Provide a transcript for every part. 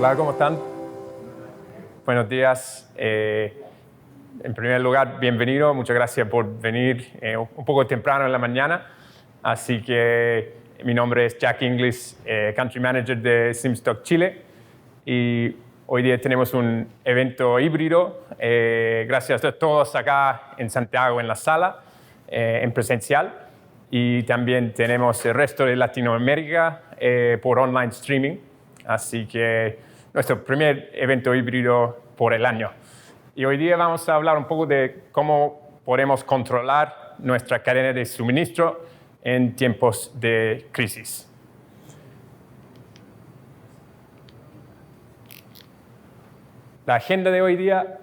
Hola, ¿cómo están? Buenos días. En primer lugar, bienvenido. Muchas gracias por venir un poco temprano en la mañana. Así que mi nombre es Jack Inglis, Country Manager de Slimstock Chile. Y hoy día tenemos un evento híbrido. Gracias a todos acá en Santiago en la sala, en presencial. Y también tenemos el resto de Latinoamérica por online streaming. Así que nuestro primer evento híbrido por el año. Y hoy día vamos a hablar un poco de cómo podemos controlar nuestra cadena de suministro en tiempos de crisis. La agenda de hoy día,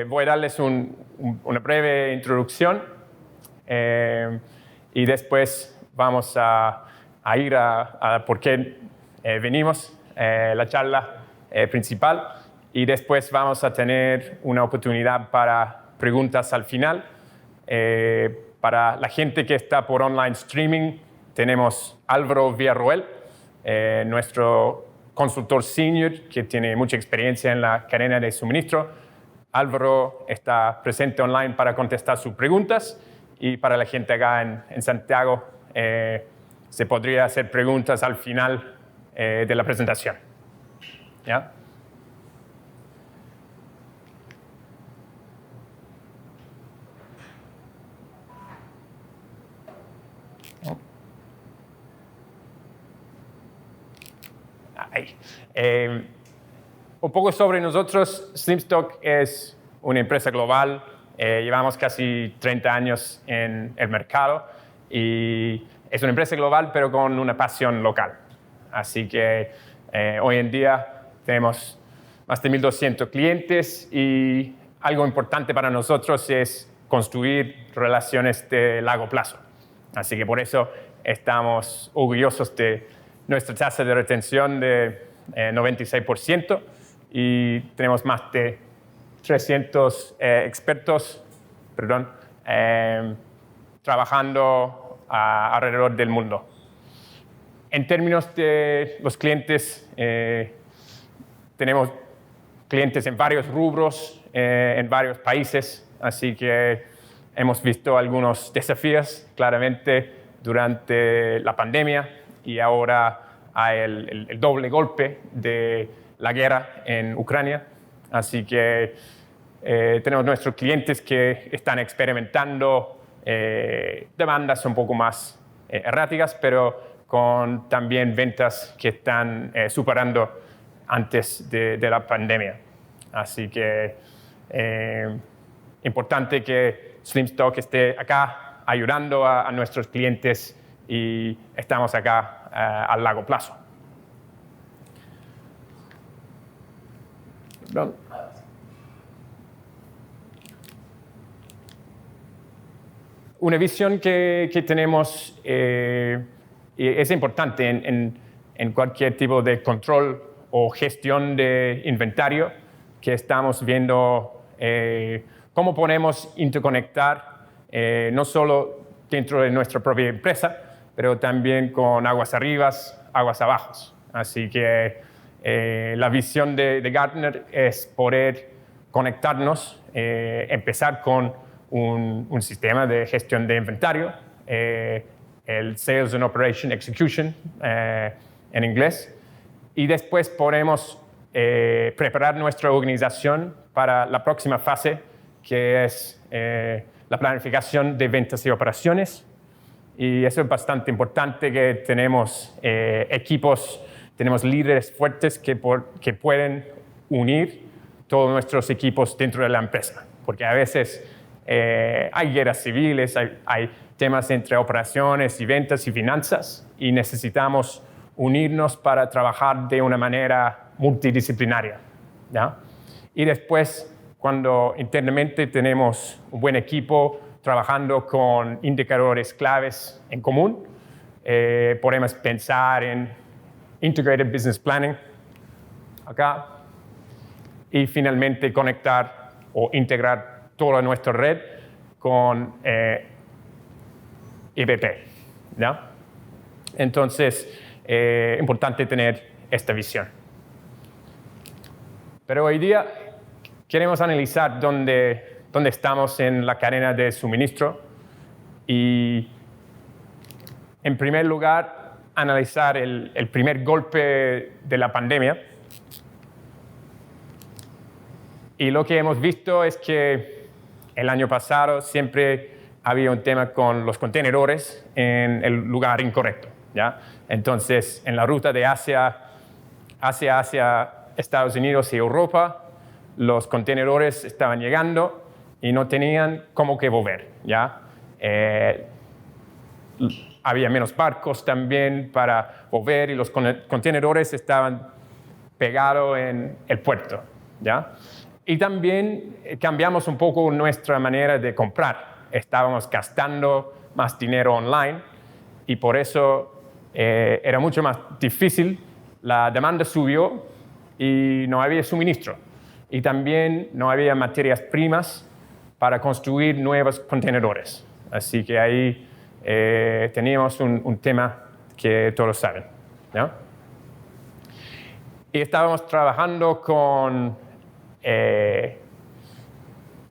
voy a darles una breve introducción y después vamos a ir a por qué venimos, la charla principal, y después vamos a tener una oportunidad para preguntas al final. Para la gente que está por online streaming, tenemos Álvaro Villarroel, nuestro consultor senior que tiene mucha experiencia en la cadena de suministro. Álvaro está presente online para contestar sus preguntas, y para la gente acá en Santiago se podría hacer preguntas al final de la presentación. ¿Ya? Un poco sobre nosotros. Slimstock es una empresa global. Llevamos casi 30 años en el mercado y es una empresa global pero con una pasión local. Así que hoy en día tenemos más de 1.200 clientes y algo importante para nosotros es construir relaciones de largo plazo. Así que por eso estamos orgullosos de nuestra tasa de retención de 96% y tenemos más de 300 expertos trabajando alrededor del mundo. En términos de los clientes, tenemos clientes en varios rubros, en varios países, así que hemos visto algunos desafíos claramente durante la pandemia y ahora hay el doble golpe de la guerra en Ucrania. Así que tenemos nuestros clientes que están experimentando demandas un poco más erráticas, pero con también ventas que están superando antes de la pandemia. Así que importante que Slimstock esté acá ayudando a nuestros clientes y estamos acá a largo plazo. Perdón. Una visión que tenemos es importante en cualquier tipo de control o gestión de inventario, que estamos viendo cómo podemos interconectar no solo dentro de nuestra propia empresa, pero también con aguas arribas, aguas abajos. Así que la visión de Gartner es poder conectarnos, empezar con un sistema de gestión de inventario, el Sales and Operation Execution en inglés, y después podemos preparar nuestra organización para la próxima fase, que es la planificación de ventas y operaciones. Y eso es bastante importante, que tenemos equipos, tenemos líderes fuertes que pueden unir todos nuestros equipos dentro de la empresa, porque a veces hay guerras civiles, hay temas entre operaciones y ventas y finanzas, y necesitamos unirnos para trabajar de una manera multidisciplinaria, ¿ya? Y después, cuando internamente tenemos un buen equipo trabajando con indicadores claves en común, podemos pensar en Integrated Business Planning acá, y finalmente conectar o integrar toda nuestra red con IBP, ¿ya? Entonces, importante tener esta visión. Pero hoy día queremos analizar dónde estamos en la cadena de suministro y, en primer lugar, analizar el primer golpe de la pandemia. Y lo que hemos visto es que el año pasado siempre había un tema con los contenedores en el lugar incorrecto, ¿ya? Entonces, en la ruta de Asia hacia Estados Unidos y Europa, los contenedores estaban llegando y no tenían cómo que volver, ¿ya? Había menos barcos también para volver y los contenedores estaban pegados en el puerto, ¿ya? Y también cambiamos un poco nuestra manera de comprar. Estábamos gastando más dinero online y por eso era mucho más difícil. La demanda subió y no había suministro. Y también no había materias primas para construir nuevos contenedores. Así que ahí teníamos un tema que todos saben, ¿no? Y estábamos trabajando con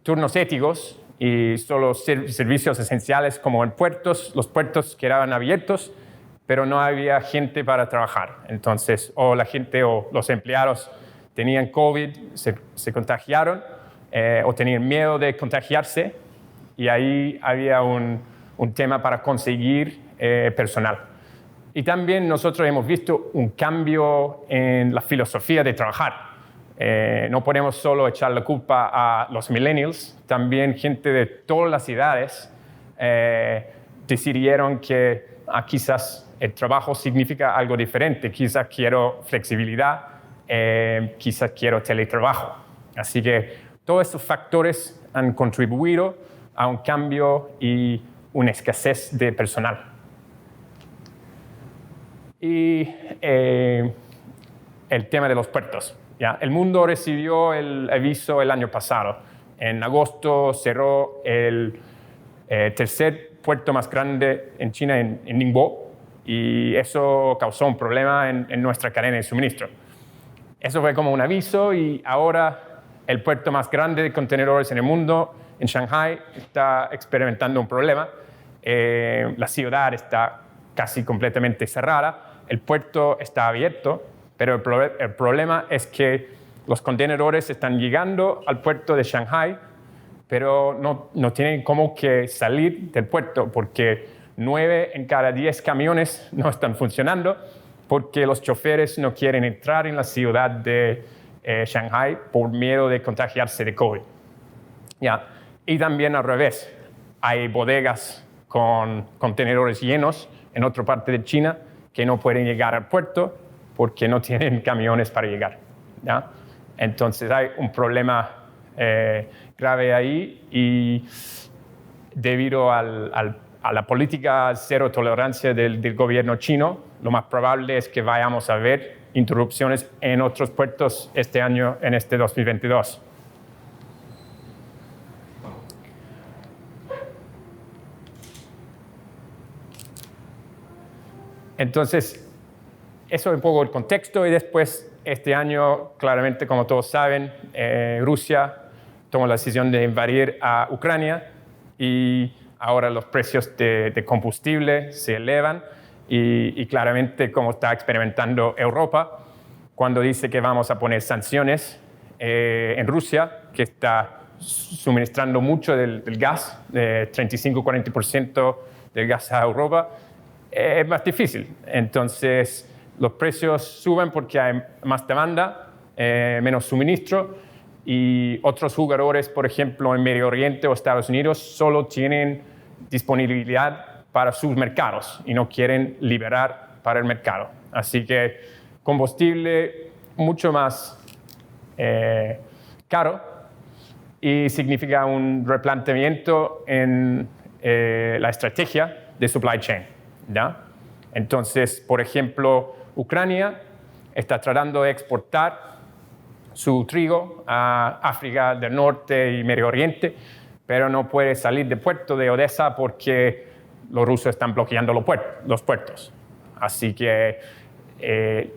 turnos éticos y solo servicios esenciales como en puertos. Los puertos quedaban abiertos, pero no había gente para trabajar. Entonces, o la gente o los empleados tenían COVID, se contagiaron o tenían miedo de contagiarse, y ahí había un tema para conseguir personal. Y también nosotros hemos visto un cambio en la filosofía de trabajar. No podemos solo echar la culpa a los millennials, también gente de todas las edades decidieron que quizás el trabajo significa algo diferente, quizás quiero flexibilidad, quizás quiero teletrabajo. Así que todos estos factores han contribuido a un cambio y una escasez de personal. Y el tema de los puertos. ¿Ya? El mundo recibió el aviso el año pasado. En agosto cerró el tercer puerto más grande en China, en Ningbo, y eso causó un problema en nuestra cadena de suministro. Eso fue como un aviso, y ahora el puerto más grande de contenedores en el mundo, en Shanghai, está experimentando un problema. La ciudad está casi completamente cerrada, el puerto está abierto, pero el problema es que los contenedores están llegando al puerto de Shanghai, pero no tienen cómo que salir del puerto, porque 9 en cada 10 camiones no están funcionando, porque los choferes no quieren entrar en la ciudad de Shanghai por miedo de contagiarse de COVID. ¿Ya? Y también al revés, hay bodegas con contenedores llenos en otra parte de China que no pueden llegar al puerto porque no tienen camiones para llegar, ¿ya? Entonces hay un problema grave ahí, y debido a la política cero tolerancia del gobierno chino, lo más probable es que vayamos a ver interrupciones en otros puertos este año, en este 2022. Entonces, eso es un poco el contexto, y después este año, claramente, como todos saben, Rusia tomó la decisión de invadir a Ucrania, y ahora los precios de combustible se elevan, y claramente como está experimentando Europa cuando dice que vamos a poner sanciones en Rusia, que está suministrando mucho del gas, 35-40% del gas a Europa, es más difícil. Entonces, los precios suben porque hay más demanda, menos suministro, y otros jugadores, por ejemplo, en Medio Oriente o Estados Unidos, solo tienen disponibilidad para sus mercados y no quieren liberar para el mercado. Así que combustible mucho más caro, y significa un replanteamiento en la estrategia de supply chain, ¿ya? Entonces, por ejemplo, Ucrania está tratando de exportar su trigo a África del Norte y Medio Oriente, pero no puede salir del puerto de Odessa porque los rusos están bloqueando los puertos. Así que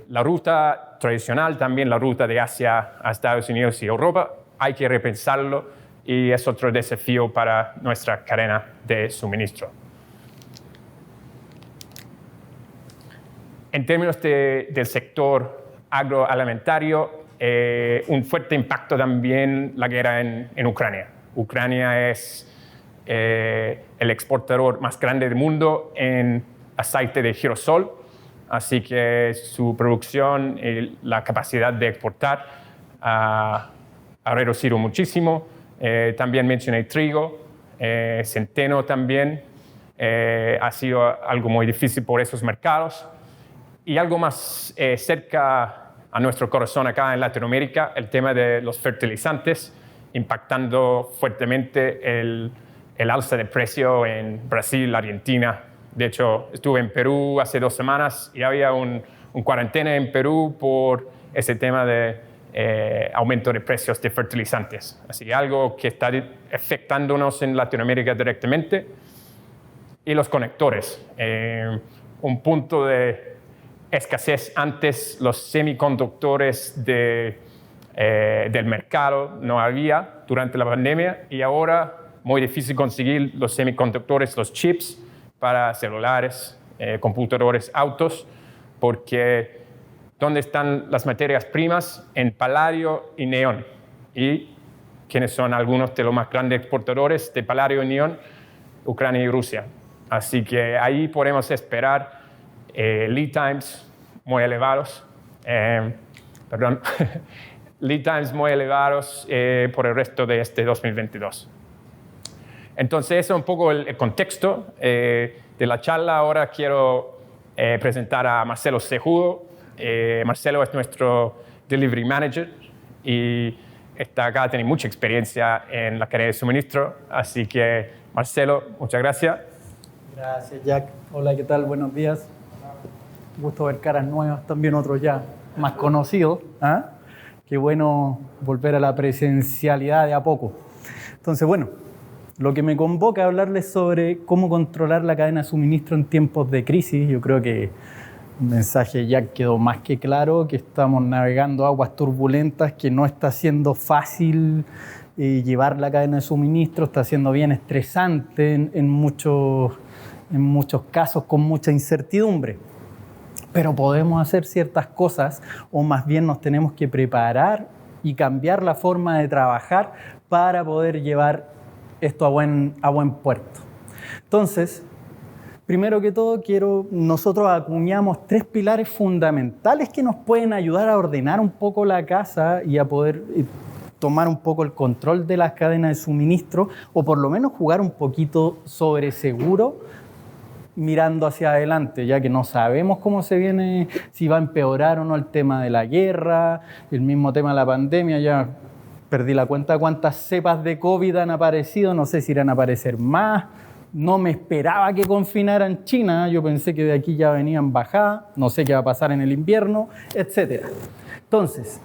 La ruta tradicional, también la ruta de Asia a Estados Unidos y Europa, hay que repensarlo y es otro desafío para nuestra cadena de suministro. En términos del sector agroalimentario, un fuerte impacto también la guerra en Ucrania. Ucrania es el exportador más grande del mundo en aceite de girasol, así que su producción y la capacidad de exportar ha reducido muchísimo. También mencioné trigo, centeno también. Ha sido algo muy difícil por esos mercados. Y algo más cerca a nuestro corazón acá en Latinoamérica, el tema de los fertilizantes, impactando fuertemente el alza de precio en Brasil, Argentina. De hecho, estuve en Perú hace 2 semanas y había un cuarentena en Perú por ese tema de aumento de precios de fertilizantes. Así que algo que está afectándonos en Latinoamérica directamente. Y los conectores. Un punto de escasez antes, los semiconductores del mercado no había durante la pandemia y ahora muy difícil conseguir los semiconductores, los chips para celulares, computadores, autos, porque ¿dónde están las materias primas? En paladio y neón. ¿Y quiénes son algunos de los más grandes exportadores de paladio y neón? Ucrania y Rusia. Así que ahí podemos esperar lead times muy elevados, lead times muy elevados por el resto de este 2022. Entonces, ese es un poco el contexto de la charla. Ahora quiero presentar a Marcelo Cejudo. Marcelo es nuestro Delivery Manager y está acá, tiene mucha experiencia en la cadena de suministro. Así que, Marcelo, muchas gracias. Gracias, Jack. Hola, ¿qué tal? Buenos días. Gusto ver caras nuevas, también otros ya más conocidos. ¿Ah? Qué bueno volver a la presencialidad de a poco. Entonces, bueno, lo que me convoca a hablarles sobre cómo controlar la cadena de suministro en tiempos de crisis. Yo creo que el mensaje ya quedó más que claro, que estamos navegando aguas turbulentas, que no está siendo fácil llevar la cadena de suministro, está siendo bien estresante en muchos casos, con mucha incertidumbre. Pero podemos hacer ciertas cosas, o más bien nos tenemos que preparar y cambiar la forma de trabajar para poder llevar esto a buen puerto. Entonces, primero que todo, nosotros acuñamos 3 pilares fundamentales que nos pueden ayudar a ordenar un poco la casa y a poder tomar un poco el control de las cadenas de suministro, o por lo menos jugar un poquito sobre seguro, mirando hacia adelante, ya que no sabemos cómo se viene, si va a empeorar o no el tema de la guerra, el mismo tema de la pandemia. Ya perdí la cuenta de cuántas cepas de COVID han aparecido, no sé si irán a aparecer más. No me esperaba que confinaran China, yo pensé que de aquí ya venían bajadas, no sé qué va a pasar en el invierno, etc. Entonces,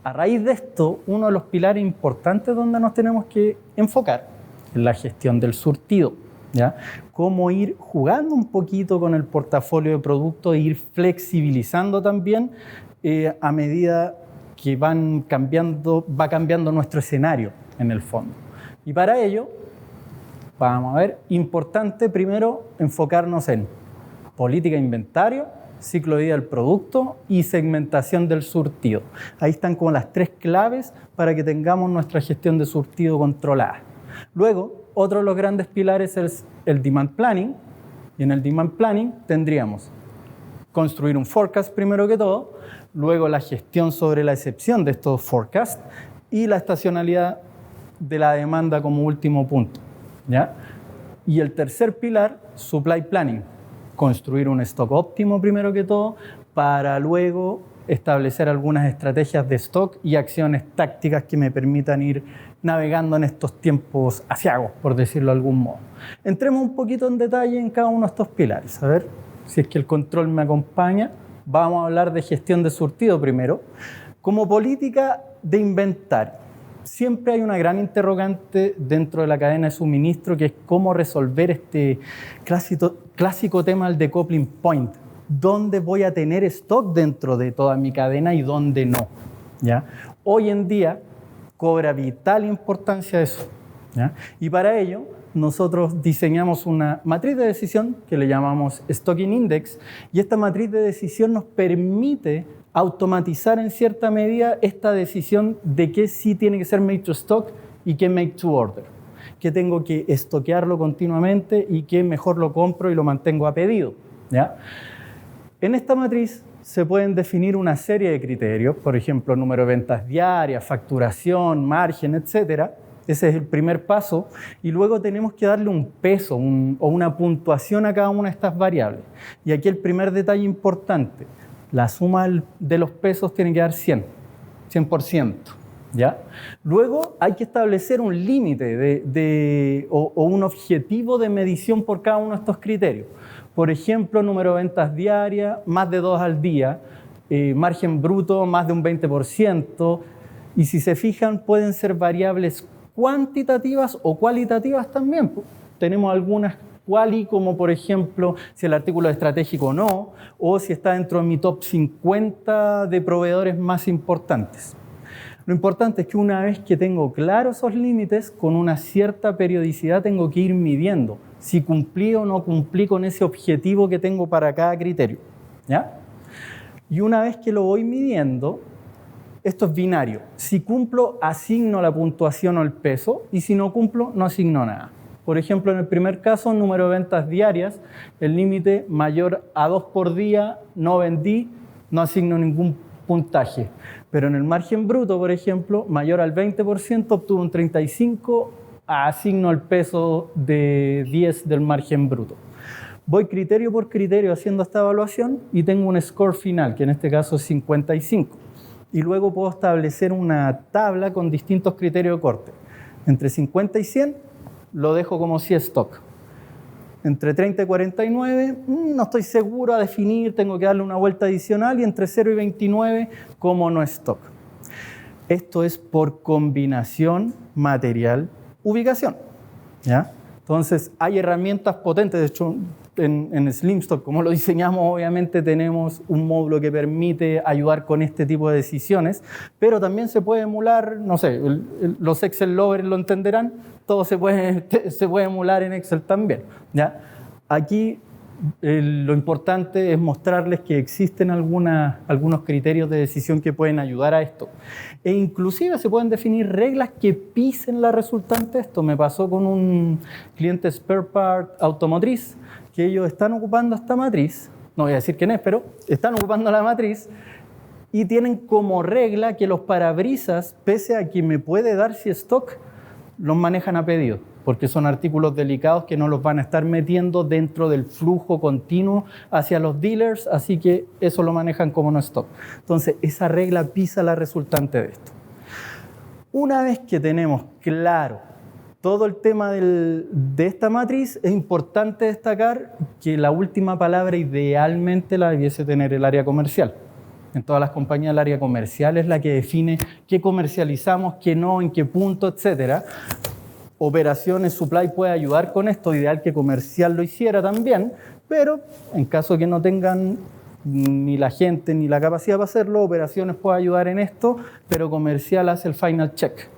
a raíz de esto, uno de los pilares importantes donde nos tenemos que enfocar es la gestión del surtido. ¿Ya? Cómo ir jugando un poquito con el portafolio de productos e ir flexibilizando también a medida que va cambiando nuestro escenario en el fondo. Y para ello, vamos a ver, importante primero enfocarnos en política de inventario, ciclo de vida del producto y segmentación del surtido. Ahí están como las 3 claves para que tengamos nuestra gestión de surtido controlada. Luego, otro de los grandes pilares es el demand planning, y en el demand planning tendríamos construir un forecast primero que todo, luego la gestión sobre la excepción de estos forecasts y la estacionalidad de la demanda como último punto, ¿ya? Y el tercer pilar, supply planning, construir un stock óptimo primero que todo para luego establecer algunas estrategias de stock y acciones tácticas que me permitan ir navegando en estos tiempos aciagos, por decirlo de algún modo. Entremos un poquito en detalle en cada uno de estos pilares. A ver si es que el control me acompaña. Vamos a hablar de gestión de surtido primero. Como política de inventario, siempre hay una gran interrogante dentro de la cadena de suministro, que es cómo resolver este clásico tema del decoupling point dónde voy a tener stock dentro de toda mi cadena y dónde no, ¿ya? Hoy en día cobra vital importancia eso, ¿ya? Y para ello nosotros diseñamos una matriz de decisión que le llamamos Stocking Index, y esta matriz de decisión nos permite automatizar en cierta medida esta decisión de qué sí tiene que ser made to stock y qué made to order, que tengo que estoquearlo continuamente y que mejor lo compro y lo mantengo a pedido, ¿ya? En esta matriz se pueden definir una serie de criterios, por ejemplo, número de ventas diarias, facturación, margen, etcétera. Ese es el primer paso, y luego tenemos que darle un peso o una puntuación a cada una de estas variables. Y aquí el primer detalle importante: la suma de los pesos tiene que dar 100%, ¿ya? Luego hay que establecer un límite o un objetivo de medición por cada uno de estos criterios. Por ejemplo, número de ventas diarias, más de 2 al día, margen bruto, más de un 20%, y si se fijan, pueden ser variables cuantitativas o cualitativas también. Tenemos algunas quali, como por ejemplo si el artículo es estratégico o no, o si está dentro de mi top 50 de proveedores más importantes. Lo importante es que una vez que tengo claros esos límites, con una cierta periodicidad tengo que ir midiendo si cumplí o no cumplí con ese objetivo que tengo para cada criterio, ¿ya? Y una vez que lo voy midiendo, esto es binario. Si cumplo, asigno la puntuación o el peso, y si no cumplo, no asigno nada. Por ejemplo, en el primer caso, número de ventas diarias, el límite mayor a 2 por día, no vendí, no asigno ningún puntaje. Pero en el margen bruto, por ejemplo, mayor al 20%, obtuve un 35%, asigno el peso de 10 del margen bruto. Voy criterio por criterio haciendo esta evaluación y tengo un score final, que en este caso es 55. Y luego puedo establecer una tabla con distintos criterios de corte. Entre 50 y 100 lo dejo como si stock. Entre 30 y 49 no estoy seguro a definir, tengo que darle una vuelta adicional, y entre 0 y 29 como no stock. Esto es por combinación material-ubicación, ¿ya? Entonces hay herramientas potentes. De hecho, en SlimStock, como lo diseñamos, obviamente tenemos un módulo que permite ayudar con este tipo de decisiones, pero también se puede emular, no sé, los Excel lovers lo entenderán, todo se puede emular en Excel también, ¿ya? Aquí lo importante es mostrarles que existen algunos criterios de decisión que pueden ayudar a esto. E inclusive se pueden definir reglas que pisen la resultante de esto. Me pasó con un cliente spare part automotriz, que ellos están ocupando esta matriz, no voy a decir quién es, pero están ocupando la matriz, y tienen como regla que los parabrisas, pese a que me puede dar si stock, los manejan a pedido, porque son artículos delicados que no los van a estar metiendo dentro del flujo continuo hacia los dealers, así que eso lo manejan como no stock. Entonces, esa regla pisa la resultante de esto. Una vez que tenemos claro todo el tema de esta matriz, es importante destacar que la última palabra idealmente la debiese tener el área comercial. En todas las compañías el área comercial es la que define qué comercializamos, qué no, en qué punto, etc. Operaciones, supply puede ayudar con esto, ideal que comercial lo hiciera también, pero en caso que no tengan ni la gente ni la capacidad para hacerlo, operaciones puede ayudar en esto, pero comercial hace el final check.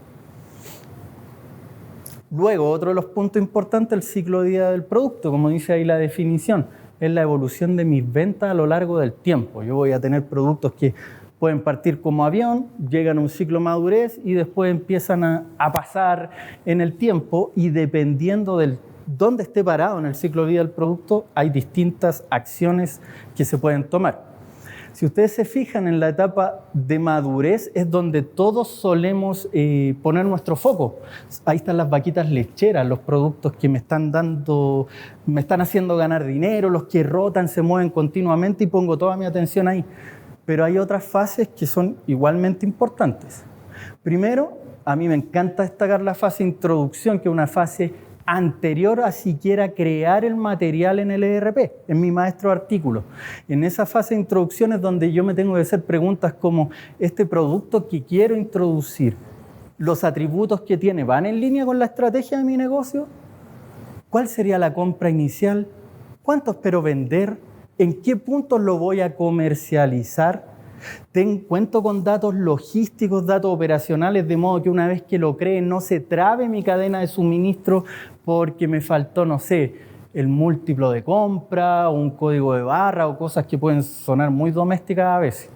Luego, otro de los puntos importantes, el ciclo de vida del producto, como dice ahí la definición, es la evolución de mis ventas a lo largo del tiempo. Yo voy a tener productos que pueden partir como avión, llegan a un ciclo de madurez y después empiezan a pasar en el tiempo, y dependiendo de dónde esté parado en el ciclo de vida del producto, hay distintas acciones que se pueden tomar. Si ustedes se fijan, en la etapa de madurez es donde todos solemos poner nuestro foco. Ahí están las vaquitas lecheras, los productos que me están haciendo ganar dinero, los que rotan, se mueven continuamente, y pongo toda mi atención ahí. Pero hay otras fases que son igualmente importantes. Primero, a mí me encanta destacar la fase de introducción, que es una fase anterior a siquiera crear el material en el ERP, en mi maestro de artículos. En esa fase de introducción es donde yo me tengo que hacer preguntas como: este producto que quiero introducir, los atributos que tiene, ¿van en línea con la estrategia de mi negocio? ¿Cuál sería la compra inicial? ¿Cuánto espero vender? ¿En qué puntos lo voy a comercializar? Cuento con datos logísticos, datos operacionales, de modo que una vez que lo creen no se trabe mi cadena de suministro porque me faltó, no sé, el múltiplo de compra, o un código de barra o cosas que pueden sonar muy domésticas a veces.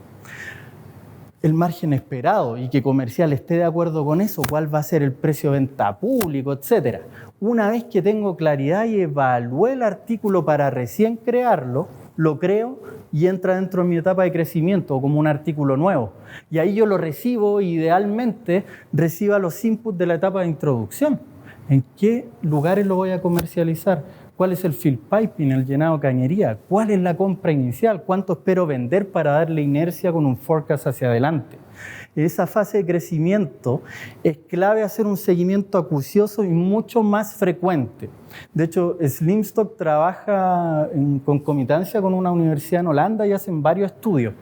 El margen esperado y que comercial esté de acuerdo con eso, cuál va a ser el precio de venta público, etcétera. Una vez que tengo claridad y evalué el artículo para recién crearlo, lo creo y entra dentro de mi etapa de crecimiento como un artículo nuevo. Y ahí yo lo recibo, idealmente reciba los inputs de la etapa de introducción. ¿En qué lugares lo voy a comercializar? ¿Cuál es el fill piping, el llenado de cañería? ¿Cuál es la compra inicial? ¿Cuánto espero vender para darle inercia con un forecast hacia adelante? En esa fase de crecimiento es clave hacer un seguimiento acucioso y mucho más frecuente. De hecho, Slimstock trabaja en concomitancia con una universidad en Holanda y hacen varios estudios.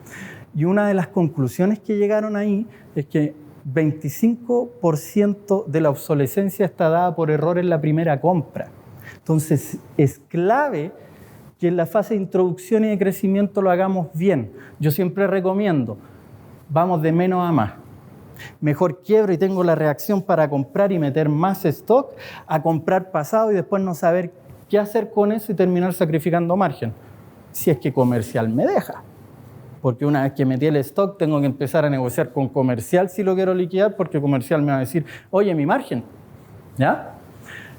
Y una de las conclusiones que llegaron ahí es que 25% de la obsolescencia está dada por error en la primera compra. Entonces, es clave que en la fase de introducción y de crecimiento lo hagamos bien. Yo siempre recomiendo, vamos de menos a más. Mejor quiebro y tengo la reacción para comprar y meter más stock a comprar pasado y después no saber qué hacer con eso y terminar sacrificando margen. Si es que comercial me deja. Porque una vez que metí el stock tengo que empezar a negociar con comercial si lo quiero liquidar, porque comercial me va a decir, oye, mi margen, ¿ya?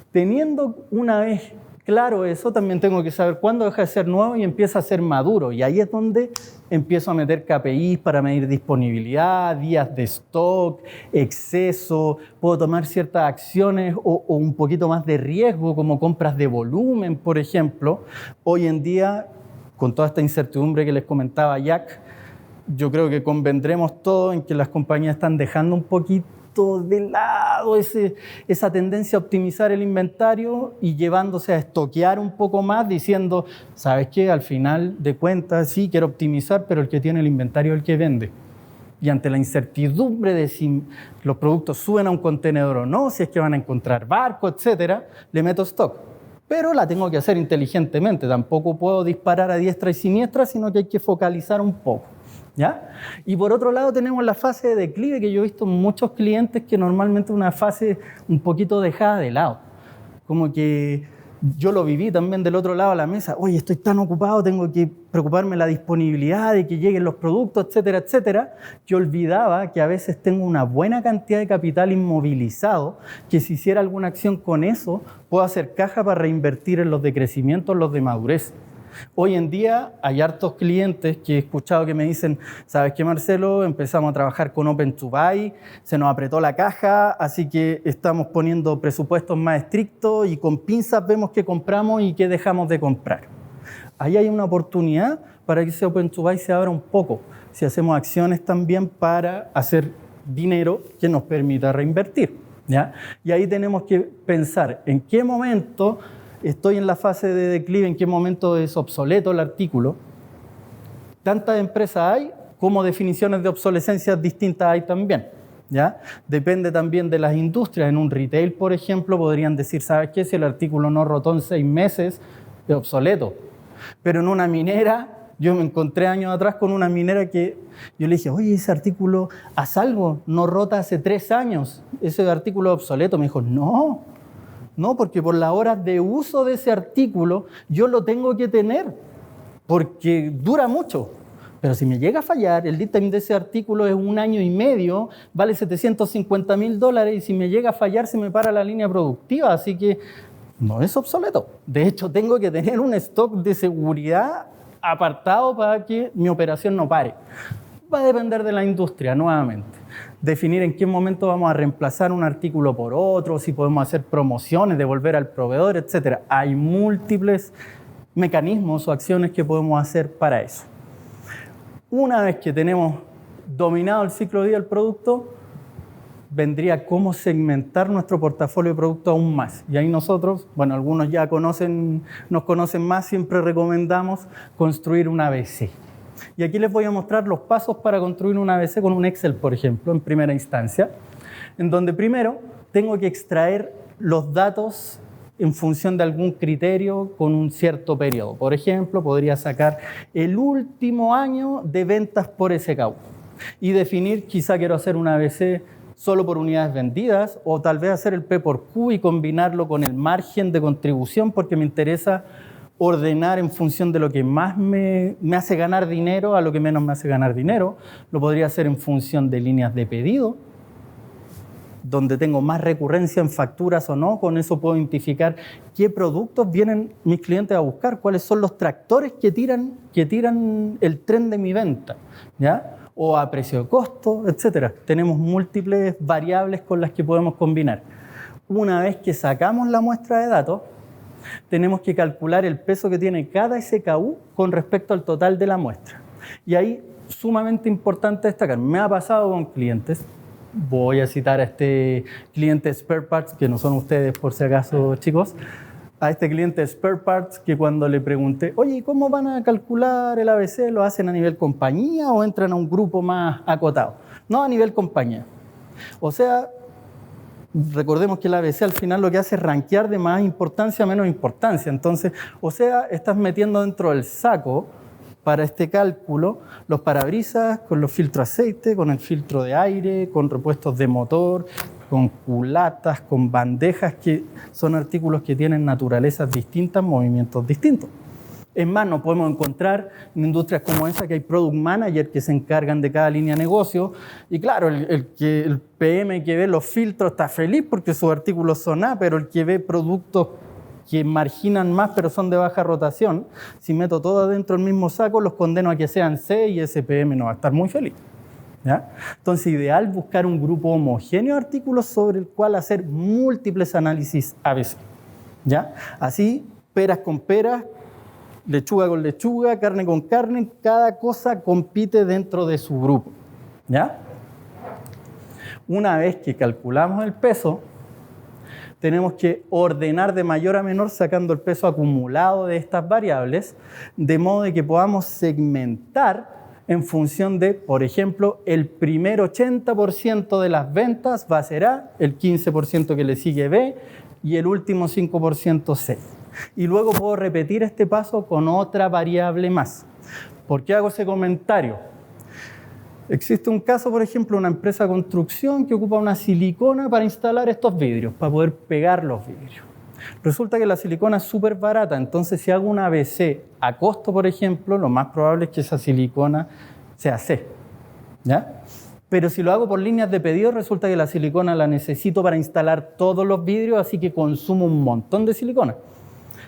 Teniendo una vez claro eso, también tengo que saber cuándo deja de ser nuevo y empieza a ser maduro. Y ahí es donde empiezo a meter KPIs para medir disponibilidad, días de stock, exceso. Puedo tomar ciertas acciones o un poquito más de riesgo, como compras de volumen, por ejemplo. Hoy en día, con toda esta incertidumbre que les comentaba Jack, yo creo que convendremos todos en que las compañías están dejando un poquito de lado esa tendencia a optimizar el inventario y llevándose a estoquear un poco más, diciendo, ¿sabes qué? Al final de cuentas, sí, quiero optimizar, pero el que tiene el inventario es el que vende. Y ante la incertidumbre de si los productos suben a un contenedor o no, si es que van a encontrar barco, etcétera, le meto stock. Pero la tengo que hacer inteligentemente. Tampoco puedo disparar a diestra y siniestra, sino que hay que focalizar un poco. ¿Ya? Y por otro lado tenemos la fase de declive, que yo he visto muchos clientes que normalmente es una fase un poquito dejada de lado. Como que yo lo viví también del otro lado de la mesa. Oye, estoy tan ocupado, tengo que preocuparme de la disponibilidad, de que lleguen los productos, etcétera, etcétera, que olvidaba que a veces tengo una buena cantidad de capital inmovilizado, que si hiciera alguna acción con eso, puedo hacer caja para reinvertir en los de crecimiento, en los de madurez. Hoy en día hay hartos clientes que he escuchado que me dicen, ¿sabes qué, Marcelo? Empezamos a trabajar con Open to Buy, se nos apretó la caja, así que estamos poniendo presupuestos más estrictos y con pinzas vemos qué compramos y qué dejamos de comprar. Ahí hay una oportunidad para que ese Open to Buy se abra un poco, si hacemos acciones también para hacer dinero que nos permita reinvertir, ¿ya? Y ahí tenemos que pensar en qué momento estoy en la fase de declive, en qué momento es obsoleto el artículo. Tantas empresas hay como definiciones de obsolescencia distintas hay también, ¿ya? Depende también de las industrias. En un retail, por ejemplo, podrían decir, ¿sabes qué? Si el artículo no rotó en 6 meses, es obsoleto. Pero en una minera, yo me encontré años atrás con una minera que yo le dije, oye, ese artículo, haz algo, no rota hace 3 años, ese artículo es obsoleto. Me dijo, no, porque por las horas de uso de ese artículo yo lo tengo que tener, porque dura mucho. Pero si me llega a fallar, el lead time de ese artículo es 1 año y medio, vale $750,000 y si me llega a fallar se me para la línea productiva, así que no es obsoleto. De hecho, tengo que tener un stock de seguridad apartado para que mi operación no pare. Va a depender de la industria, nuevamente. Definir en qué momento vamos a reemplazar un artículo por otro, si podemos hacer promociones, devolver al proveedor, etc. Hay múltiples mecanismos o acciones que podemos hacer para eso. Una vez que tenemos dominado el ciclo de vida del producto, vendría cómo segmentar nuestro portafolio de productos aún más. Y ahí nosotros, bueno, algunos ya nos conocen más, siempre recomendamos construir un ABC. Y aquí les voy a mostrar los pasos para construir un ABC con un Excel, por ejemplo, en primera instancia, en donde primero tengo que extraer los datos en función de algún criterio con un cierto periodo. Por ejemplo, podría sacar el último año de ventas por SKU y definir, quizá quiero hacer un ABC solo por unidades vendidas, o tal vez hacer el P por Q y combinarlo con el margen de contribución, porque me interesa ordenar en función de lo que más me hace ganar dinero a lo que menos me hace ganar dinero. Lo podría hacer en función de líneas de pedido, donde tengo más recurrencia en facturas o no. Con eso puedo identificar qué productos vienen mis clientes a buscar, cuáles son los tractores que tiran el tren de mi venta, ¿ya? O a precio de costo, etc. Tenemos múltiples variables con las que podemos combinar. Una vez que sacamos la muestra de datos, tenemos que calcular el peso que tiene cada SKU con respecto al total de la muestra. Y ahí, sumamente importante destacar, me ha pasado con clientes, voy a citar a este cliente Spare Parts, que no son ustedes por si acaso, chicos, a este cliente Spare Parts, que cuando le pregunté, oye, ¿cómo van a calcular el ABC? ¿Lo hacen a nivel compañía o entran a un grupo más acotado? No, a nivel compañía. O sea, recordemos que el ABC al final lo que hace es rankear de más importancia a menos importancia. Entonces, o sea, estás metiendo dentro del saco para este cálculo los parabrisas con los filtros aceite, con el filtro de aire, con repuestos de motor, con culatas, con bandejas, que son artículos que tienen naturalezas distintas, movimientos distintos. Es más, nos podemos encontrar en industrias como esa que hay product manager que se encargan de cada línea de negocio, y claro, el PM que ve los filtros está feliz porque sus artículos son A, pero el que ve productos que marginan más pero son de baja rotación, si meto todo adentro del mismo saco, los condeno a que sean C y ese PM no va a estar muy feliz, ¿ya? Entonces, ideal buscar un grupo homogéneo de artículos sobre el cual hacer múltiples análisis ABC, ¿ya? Así, peras con peras, lechuga con lechuga, carne con carne, cada cosa compite dentro de su grupo, ¿ya? Una vez que calculamos el peso, tenemos que ordenar de mayor a menor sacando el peso acumulado de estas variables, de modo de que podamos segmentar en función de, por ejemplo, el primer 80% de las ventas va a ser A, el 15% que le sigue B y el último 5% C. Y luego puedo repetir este paso con otra variable más. ¿Por qué hago ese comentario? Existe un caso, por ejemplo, una empresa de construcción que ocupa una silicona para instalar estos vidrios, para poder pegar los vidrios. Resulta que la silicona es súper barata, entonces si hago un ABC a costo, por ejemplo, lo más probable es que esa silicona sea C, ¿ya? Pero si lo hago por líneas de pedido, resulta que la silicona la necesito para instalar todos los vidrios, así que consumo un montón de silicona.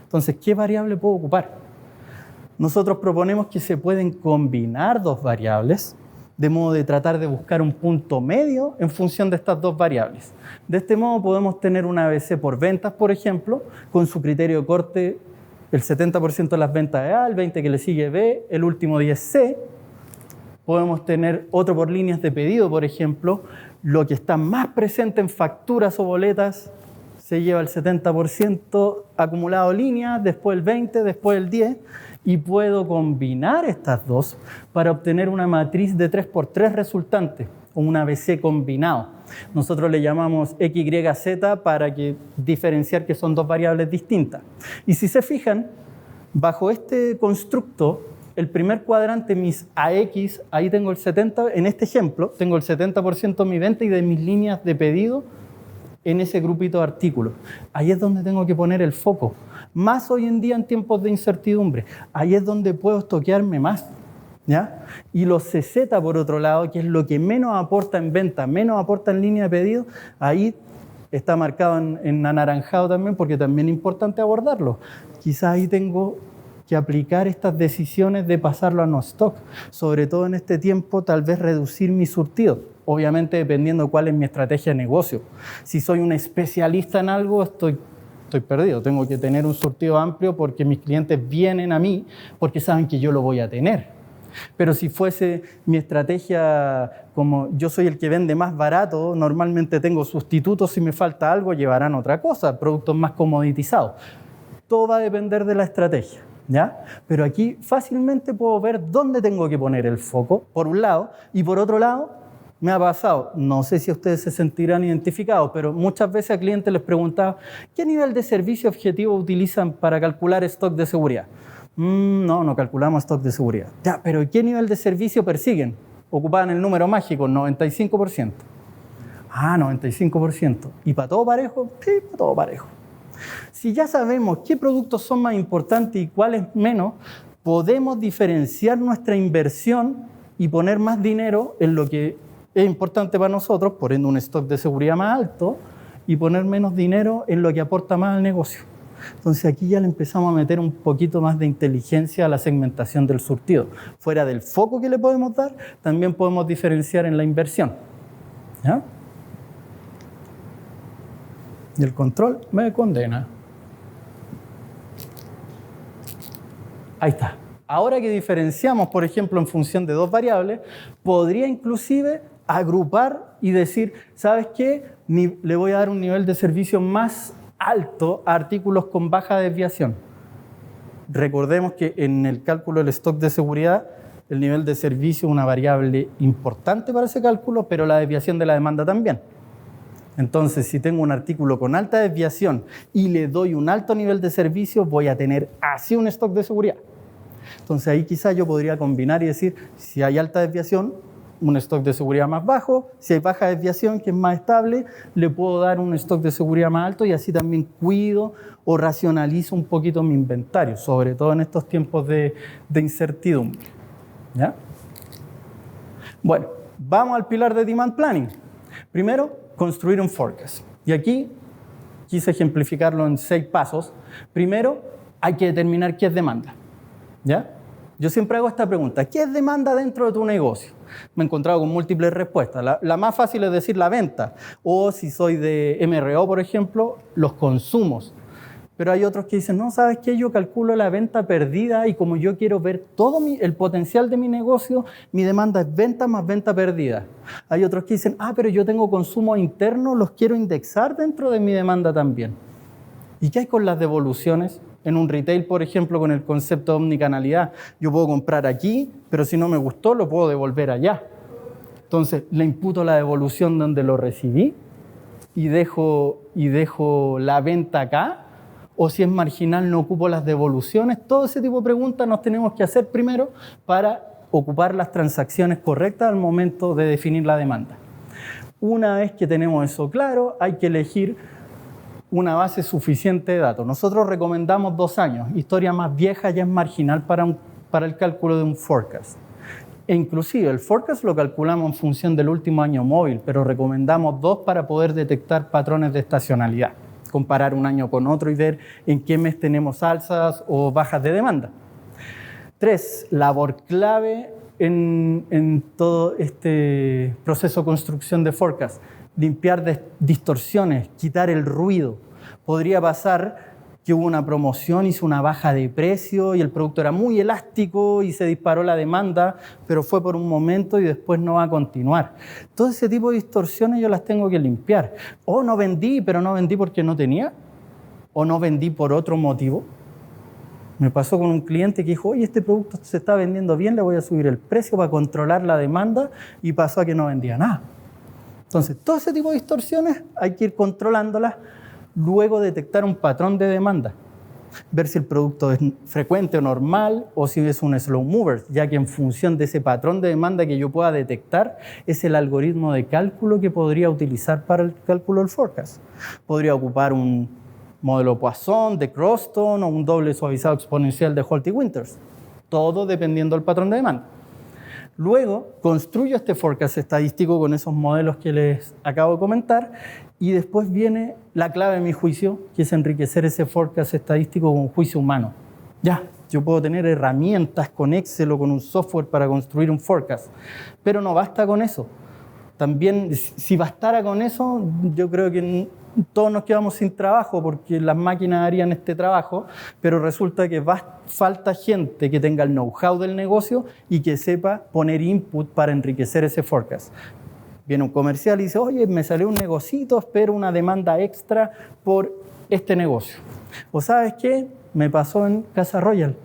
Entonces, ¿qué variable puedo ocupar? Nosotros proponemos que se pueden combinar dos variables, de modo de tratar de buscar un punto medio en función de estas dos variables. De este modo podemos tener un ABC por ventas, por ejemplo, con su criterio de corte, el 70% de las ventas es A, el 20% que le sigue B, el último 10 C. Podemos tener otro por líneas de pedido, por ejemplo, lo que está más presente en facturas o boletas se lleva el 70% acumulado líneas, después el 20%, después el 10%, y puedo combinar estas dos para obtener una matriz de 3x3 resultante, o un ABC combinado. Nosotros le llamamos XYZ para diferenciar que son dos variables distintas. Y si se fijan, bajo este constructo, el primer cuadrante, mis AX, ahí tengo el 70%, en este ejemplo, tengo el 70% de mi venta y de mis líneas de pedido en ese grupito de artículos. Ahí es donde tengo que poner el foco. Más hoy en día en tiempos de incertidumbre. Ahí es donde puedo estoquearme más, ¿ya? Y los CZ, por otro lado, que es lo que menos aporta en venta, menos aporta en línea de pedido, ahí está marcado en anaranjado también, porque también es importante abordarlo. Quizás ahí tengo que aplicar estas decisiones de pasarlo a no stock. Sobre todo en este tiempo, tal vez reducir mi surtido. Obviamente dependiendo de cuál es mi estrategia de negocio. Si soy un especialista en algo, estoy perdido. Tengo que tener un surtido amplio porque mis clientes vienen a mí porque saben que yo lo voy a tener. Pero si fuese mi estrategia como yo soy el que vende más barato, normalmente tengo sustitutos, si me falta algo llevarán otra cosa, productos más comoditizados. Todo va a depender de la estrategia, ¿ya? Pero aquí fácilmente puedo ver dónde tengo que poner el foco, por un lado, y por otro lado, Me ha pasado, no sé si ustedes se sentirán identificados, pero muchas veces a clientes les preguntaba, ¿qué nivel de servicio objetivo utilizan para calcular stock de seguridad? No calculamos stock de seguridad. Ya, pero ¿qué nivel de servicio persiguen? Ocupaban el número mágico, 95%. 95%. ¿Y para todo parejo? Sí, para todo parejo. Si ya sabemos qué productos son más importantes y cuáles menos, podemos diferenciar nuestra inversión y poner más dinero en lo que es importante para nosotros, por ende un stock de seguridad más alto, y poner menos dinero en lo que aporta más al negocio. Entonces aquí ya le empezamos a meter un poquito más de inteligencia a la segmentación del surtido. Fuera del foco que le podemos dar, también podemos diferenciar en la inversión. ¿Ya? Y el control me condena. Ahí está. Ahora que diferenciamos, por ejemplo, en función de dos variables, podría inclusive agrupar y decir, ¿sabes qué? Le voy a dar un nivel de servicio más alto a artículos con baja desviación. Recordemos que en el cálculo del stock de seguridad, el nivel de servicio es una variable importante para ese cálculo, pero la desviación de la demanda también. Entonces, si tengo un artículo con alta desviación y le doy un alto nivel de servicio, voy a tener así un stock de seguridad. Entonces, ahí quizás yo podría combinar y decir, si hay alta desviación, un stock de seguridad más bajo. Si hay baja desviación, que es más estable, le puedo dar un stock de seguridad más alto y así también cuido o racionalizo un poquito mi inventario, sobre todo en estos tiempos de incertidumbre. ¿Ya? Bueno, vamos al pilar de Demand Planning. Primero, construir un forecast. Y aquí quise ejemplificarlo en 6 pasos. Primero, hay que determinar qué es demanda. ¿Ya? Yo siempre hago esta pregunta, ¿qué es demanda dentro de tu negocio? Me he encontrado con múltiples respuestas. La más fácil es decir la venta, o si soy de MRO, por ejemplo, los consumos. Pero hay otros que dicen, no, ¿sabes qué? Yo calculo la venta perdida y como yo quiero ver todo el potencial de mi negocio, mi demanda es venta más venta perdida. Hay otros que dicen, pero yo tengo consumo interno, los quiero indexar dentro de mi demanda también. ¿Y qué hay con las devoluciones? En un retail, por ejemplo, con el concepto de omnicanalidad, yo puedo comprar aquí, pero si no me gustó, lo puedo devolver allá. Entonces, le imputo la devolución donde lo recibí y dejo la venta acá, o si es marginal, no ocupo las devoluciones. Todo ese tipo de preguntas nos tenemos que hacer primero para ocupar las transacciones correctas al momento de definir la demanda. Una vez que tenemos eso claro, hay que elegir una base suficiente de datos. Nosotros recomendamos 2 años. Historia más vieja ya es marginal para el cálculo de un forecast. E inclusive el forecast lo calculamos en función del último año móvil, pero recomendamos 2 para poder detectar patrones de estacionalidad. Comparar un año con otro y ver en qué mes tenemos alzas o bajas de demanda. 3, labor clave en todo este proceso de construcción de forecast. Limpiar distorsiones, quitar el ruido. Podría pasar que hubo una promoción, hizo una baja de precio y el producto era muy elástico y se disparó la demanda, pero fue por un momento y después no va a continuar. Todo ese tipo de distorsiones yo las tengo que limpiar. O no vendí, pero no vendí porque no tenía, o no vendí por otro motivo. Me pasó con un cliente que dijo, oye, este producto se está vendiendo bien, le voy a subir el precio para controlar la demanda, y pasó a que no vendía nada. Entonces, todo ese tipo de distorsiones hay que ir controlándolas, luego detectar un patrón de demanda, ver si el producto es frecuente o normal o si es un slow mover, ya que en función de ese patrón de demanda que yo pueda detectar es el algoritmo de cálculo que podría utilizar para el cálculo del forecast. Podría ocupar un modelo Poisson de Croston o un doble suavizado exponencial de Holt y Winters, todo dependiendo del patrón de demanda. Luego, construyo este forecast estadístico con esos modelos que les acabo de comentar y después viene la clave de mi juicio, que es enriquecer ese forecast estadístico con un juicio humano. Ya, yo puedo tener herramientas con Excel o con un software para construir un forecast, pero no basta con eso. También, si bastara con eso, yo creo que todos nos quedamos sin trabajo porque las máquinas harían este trabajo, pero resulta que falta gente que tenga el know-how del negocio y que sepa poner input para enriquecer ese forecast. Viene un comercial y dice, oye, me salió un negocito, espero una demanda extra por este negocio. O ¿sabes qué? Me pasó en Casa Royal.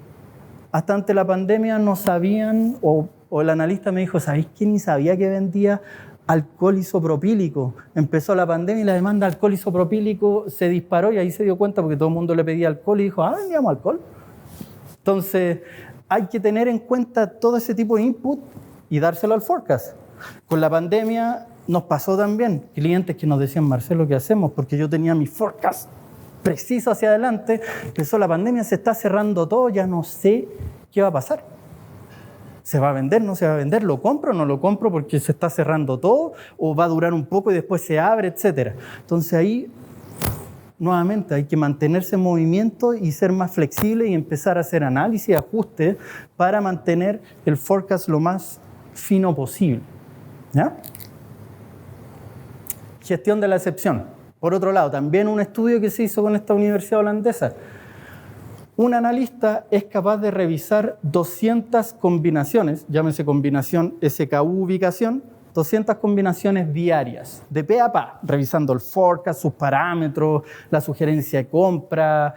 Hasta antes de la pandemia no sabían, o el analista me dijo, ¿sabéis que ni sabía que vendía alcohol isopropílico. Empezó la pandemia y la demanda de alcohol isopropílico se disparó y ahí se dio cuenta porque todo el mundo le pedía alcohol y dijo, vendíamos alcohol. Entonces, hay que tener en cuenta todo ese tipo de input y dárselo al forecast. Con la pandemia nos pasó también clientes que nos decían, Marcelo, ¿qué hacemos? Porque yo tenía mi forecast preciso hacia adelante, empezó la pandemia, se está cerrando todo, ya no sé qué va a pasar. ¿Se va a vender? ¿No se va a vender? ¿Lo compro o no lo compro porque se está cerrando todo? ¿O va a durar un poco y después se abre, etcétera? Entonces ahí, nuevamente, hay que mantenerse en movimiento y ser más flexible y empezar a hacer análisis y ajustes para mantener el forecast lo más fino posible. ¿Ya? Gestión de la excepción. Por otro lado, también un estudio que se hizo con esta universidad holandesa. Un analista es capaz de revisar 200 combinaciones, llámese combinación SKU ubicación, 200 combinaciones diarias, de pe a pa, revisando el forecast, sus parámetros, la sugerencia de compra,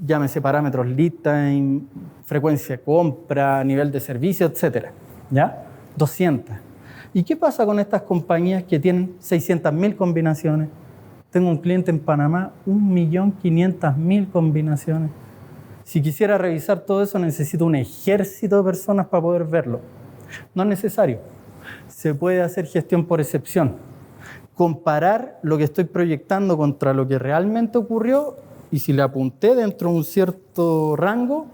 llámese parámetros lead time, frecuencia de compra, nivel de servicio, etc. ¿Ya? 200. ¿Y qué pasa con estas compañías que tienen 600.000 combinaciones? Tengo un cliente en Panamá, 1.500.000 combinaciones. Si quisiera revisar todo eso, necesito un ejército de personas para poder verlo. No es necesario. Se puede hacer gestión por excepción. Comparar lo que estoy proyectando contra lo que realmente ocurrió y si le apunté dentro de un cierto rango,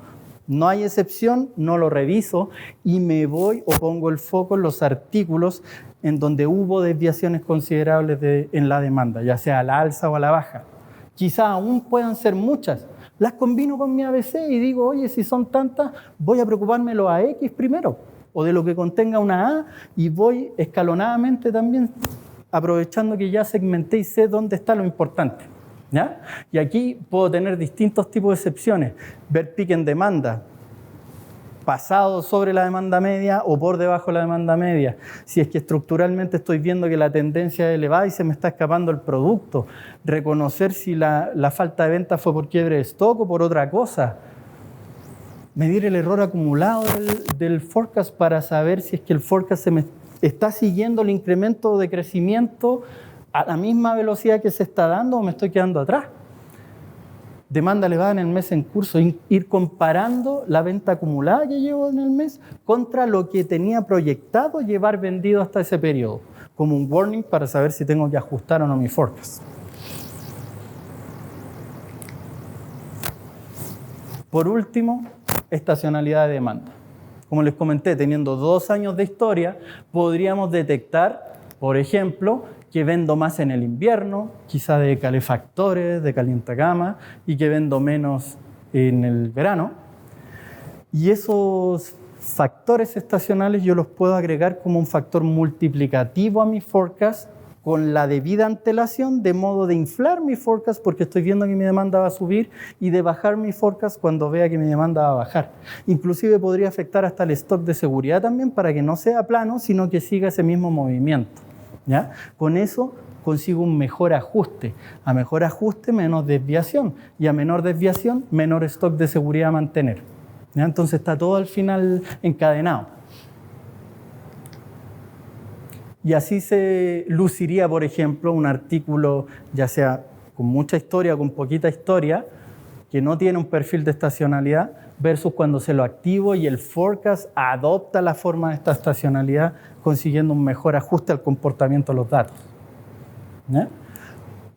no hay excepción, no lo reviso y me voy o pongo el foco en los artículos en donde hubo desviaciones considerables en la demanda, ya sea a la alza o a la baja. Quizá aún puedan ser muchas. Las combino con mi ABC y digo, oye, si son tantas, voy a preocuparme de los AX primero, o de lo que contenga una A, y voy escalonadamente también, aprovechando que ya segmenté y sé dónde está lo importante. ¿Ya? Y aquí puedo tener distintos tipos de excepciones. Ver pique en demanda, pasado sobre la demanda media o por debajo de la demanda media. Si es que estructuralmente estoy viendo que la tendencia es elevada y se me está escapando el producto. Reconocer si la falta de venta fue por quiebre de stock o por otra cosa. Medir el error acumulado del forecast para saber si es que el forecast se me está siguiendo el incremento de crecimiento a la misma velocidad que se está dando o me estoy quedando atrás. Demanda elevada en el mes en curso, ir comparando la venta acumulada que llevo en el mes contra lo que tenía proyectado llevar vendido hasta ese periodo, como un warning para saber si tengo que ajustar o no mi forecast. Por último, estacionalidad de demanda. Como les comenté, teniendo 2 años de historia, podríamos detectar, por ejemplo, que vendo más en el invierno, quizá de calefactores, de calientacama, y que vendo menos en el verano. Y esos factores estacionales yo los puedo agregar como un factor multiplicativo a mi forecast con la debida antelación, de modo de inflar mi forecast porque estoy viendo que mi demanda va a subir y de bajar mi forecast cuando vea que mi demanda va a bajar. Inclusive podría afectar hasta el stock de seguridad también para que no sea plano, sino que siga ese mismo movimiento. ¿Ya? Con eso consigo un mejor ajuste. A mejor ajuste, menos desviación. Y a menor desviación, menor stock de seguridad a mantener. ¿Ya? Entonces está todo al final encadenado. Y así se luciría, por ejemplo, un artículo, ya sea con mucha historia o con poquita historia, que no tiene un perfil de estacionalidad, versus cuando se lo activo y el forecast adopta la forma de esta estacionalidad, consiguiendo un mejor ajuste al comportamiento de los datos. ¿Ya?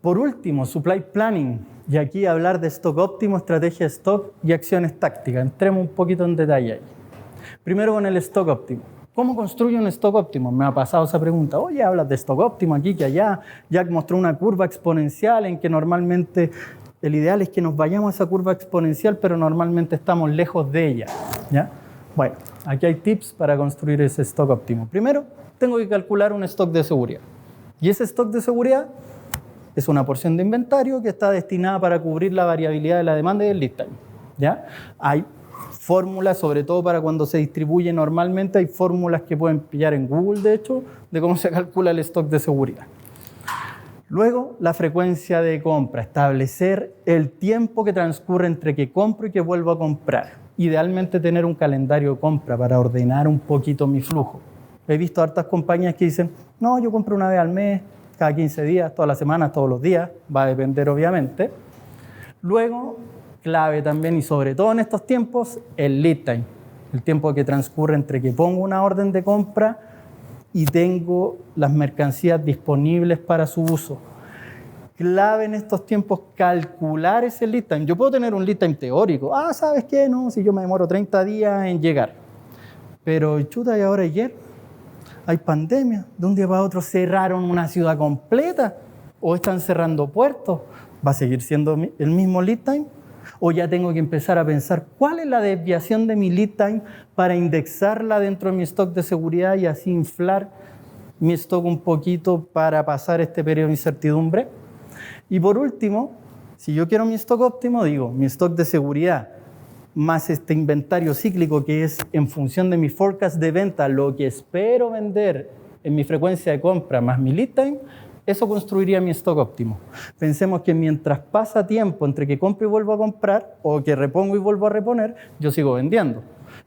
Por último, supply planning. Y aquí hablar de stock óptimo, estrategia de stock y acciones tácticas. Entremos un poquito en detalle ahí. Primero con el stock óptimo. ¿Cómo construyo un stock óptimo? Me ha pasado esa pregunta. Oye, hablas de stock óptimo aquí que allá. Jack mostró una curva exponencial en que normalmente el ideal es que nos vayamos a esa curva exponencial, pero normalmente estamos lejos de ella. ¿Ya? Bueno, aquí hay tips para construir ese stock óptimo. Primero, tengo que calcular un stock de seguridad. Y ese stock de seguridad es una porción de inventario que está destinada para cubrir la variabilidad de la demanda y el lead time. ¿Ya? Hay fórmulas, sobre todo para cuando se distribuye normalmente, hay fórmulas que pueden pillar en Google, de hecho, de cómo se calcula el stock de seguridad. Luego, la frecuencia de compra, establecer el tiempo que transcurre entre que compro y que vuelvo a comprar. Idealmente tener un calendario de compra para ordenar un poquito mi flujo. He visto hartas compañías que dicen, no, yo compro una vez al mes, cada 15 días, todas las semanas, todos los días, va a depender obviamente. Luego, clave también y sobre todo en estos tiempos, el lead time, el tiempo que transcurre entre que pongo una orden de compra y tengo las mercancías disponibles para su uso. Clave en estos tiempos calcular ese lead time. Yo puedo tener un lead time teórico. ¿Sabes qué? No, si yo me demoro 30 días en llegar. Pero chuta, y ahora ayer hay pandemia. De un día para otro cerraron una ciudad completa o están cerrando puertos. ¿Va a seguir siendo el mismo lead time? ¿O ya tengo que empezar a pensar cuál es la desviación de mi lead time para indexarla dentro de mi stock de seguridad y así inflar mi stock un poquito para pasar este periodo de incertidumbre? Y por último, si yo quiero mi stock óptimo, digo, mi stock de seguridad más este inventario cíclico que es en función de mi forecast de venta, lo que espero vender en mi frecuencia de compra más mi lead time, eso construiría mi stock óptimo. Pensemos que mientras pasa tiempo entre que compro y vuelvo a comprar o que repongo y vuelvo a reponer, yo sigo vendiendo.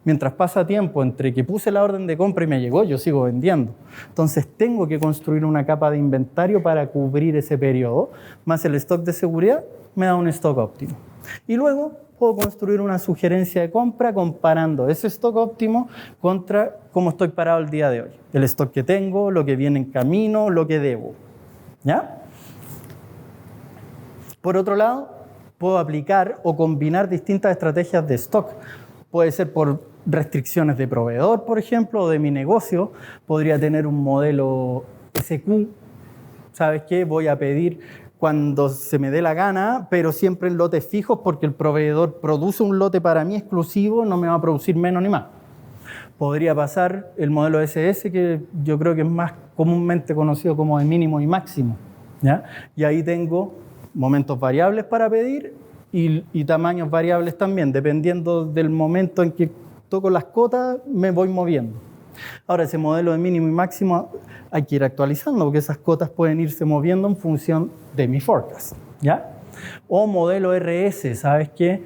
Mientras pasa tiempo entre que puse la orden de compra y me llegó, yo sigo vendiendo. Entonces tengo que construir una capa de inventario para cubrir ese periodo, más el stock de seguridad me da un stock óptimo. Y luego puedo construir una sugerencia de compra comparando ese stock óptimo contra cómo estoy parado el día de hoy. El stock que tengo, lo que viene en camino, lo que debo. ¿Ya? Por otro lado, puedo aplicar o combinar distintas estrategias de stock. Puede ser por restricciones de proveedor, por ejemplo, o de mi negocio. Podría tener un modelo SQ. ¿Sabes qué? Voy a pedir cuando se me dé la gana, pero siempre en lotes fijos porque el proveedor produce un lote para mí exclusivo, no me va a producir menos ni más. Podría pasar el modelo SS, que yo creo que es más comúnmente conocido como de mínimo y máximo, ¿ya? Y ahí tengo momentos variables para pedir y tamaños variables también. Dependiendo del momento en que toco las cotas, me voy moviendo. Ahora, ese modelo de mínimo y máximo hay que ir actualizando porque esas cotas pueden irse moviendo en función de mi forecast, ¿ya? O modelo RS, ¿sabes qué?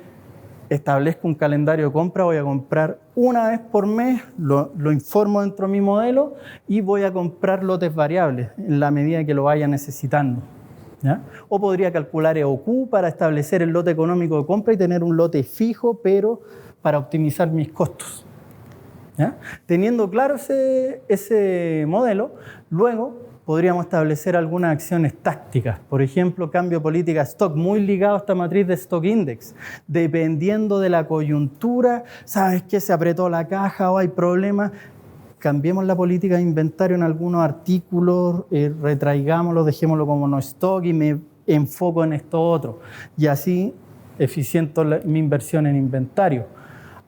Establezco un calendario de compra, voy a comprar una vez por mes, lo informo dentro de mi modelo y voy a comprar lotes variables en la medida que lo vaya necesitando, ¿ya? O podría calcular EOQ para establecer el lote económico de compra y tener un lote fijo, pero para optimizar mis costos, ¿ya? Teniendo claro ese modelo, luego podríamos establecer algunas acciones tácticas. Por ejemplo, cambio política stock, muy ligado a esta matriz de stock index. Dependiendo de la coyuntura, ¿sabes qué? Se apretó la caja o hay problemas. Cambiemos la política de inventario en algunos artículos, retraigámoslo, dejémoslo como no stock y me enfoco en esto otro. Y así eficiento mi inversión en inventario.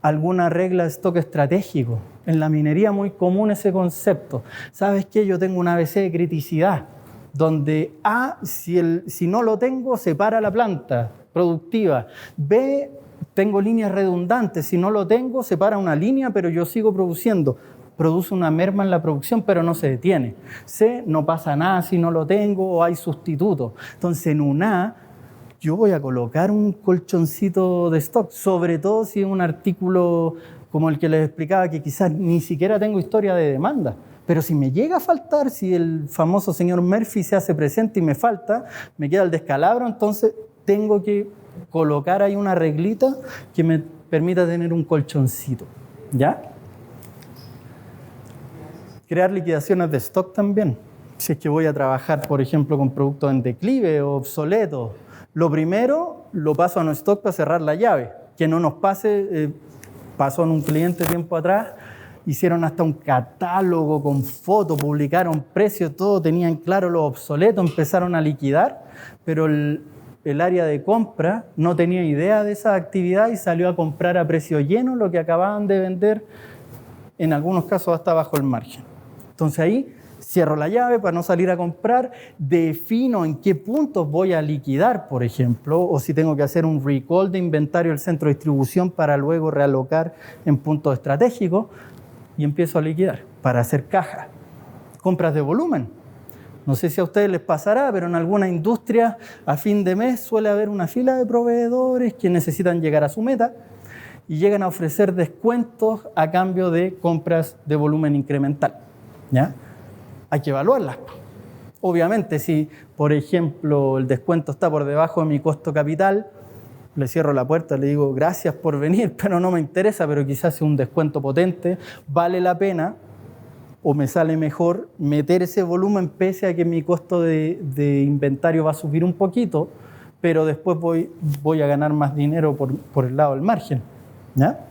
Alguna regla de stock estratégico. En la minería muy común ese concepto. ¿Sabes qué? Yo tengo un ABC de criticidad, donde A, si no lo tengo, se para la planta productiva. B, tengo líneas redundantes. Si no lo tengo, se para una línea, pero yo sigo produciendo. Produce una merma en la producción, pero no se detiene. C, no pasa nada si no lo tengo o hay sustitutos. Entonces, en un A, yo voy a colocar un colchoncito de stock, sobre todo si es un artículo como el que les explicaba, que quizás ni siquiera tengo historia de demanda. Pero si me llega a faltar, si el famoso señor Murphy se hace presente y me falta, me queda el descalabro, entonces tengo que colocar ahí una reglita que me permita tener un colchoncito, ¿ya? Crear liquidaciones de stock también. Si es que voy a trabajar, por ejemplo, con productos en declive o obsoletos, lo primero lo paso a no stock para cerrar la llave. Que no nos pase, pasó en un cliente tiempo atrás, hicieron hasta un catálogo con fotos, publicaron precios, todo, tenían claro lo obsoleto, empezaron a liquidar, pero el área de compra no tenía idea de esa actividad y salió a comprar a precio lleno lo que acababan de vender, en algunos casos hasta bajo el margen. Entonces ahí cierro la llave para no salir a comprar, defino en qué puntos voy a liquidar, por ejemplo, o si tengo que hacer un recall de inventario del centro de distribución para luego realocar en puntos estratégicos y empiezo a liquidar para hacer caja. Compras de volumen. No sé si a ustedes les pasará, pero en alguna industria a fin de mes suele haber una fila de proveedores que necesitan llegar a su meta y llegan a ofrecer descuentos a cambio de compras de volumen incremental. ¿ya? Hay que evaluarlas. Obviamente, si, por ejemplo, el descuento está por debajo de mi costo capital, le cierro la puerta, le digo gracias por venir, pero no me interesa, pero quizás es un descuento potente, vale la pena o me sale mejor meter ese volumen pese a que mi costo de inventario va a subir un poquito, pero después voy a ganar más dinero por el lado del margen, ¿ya?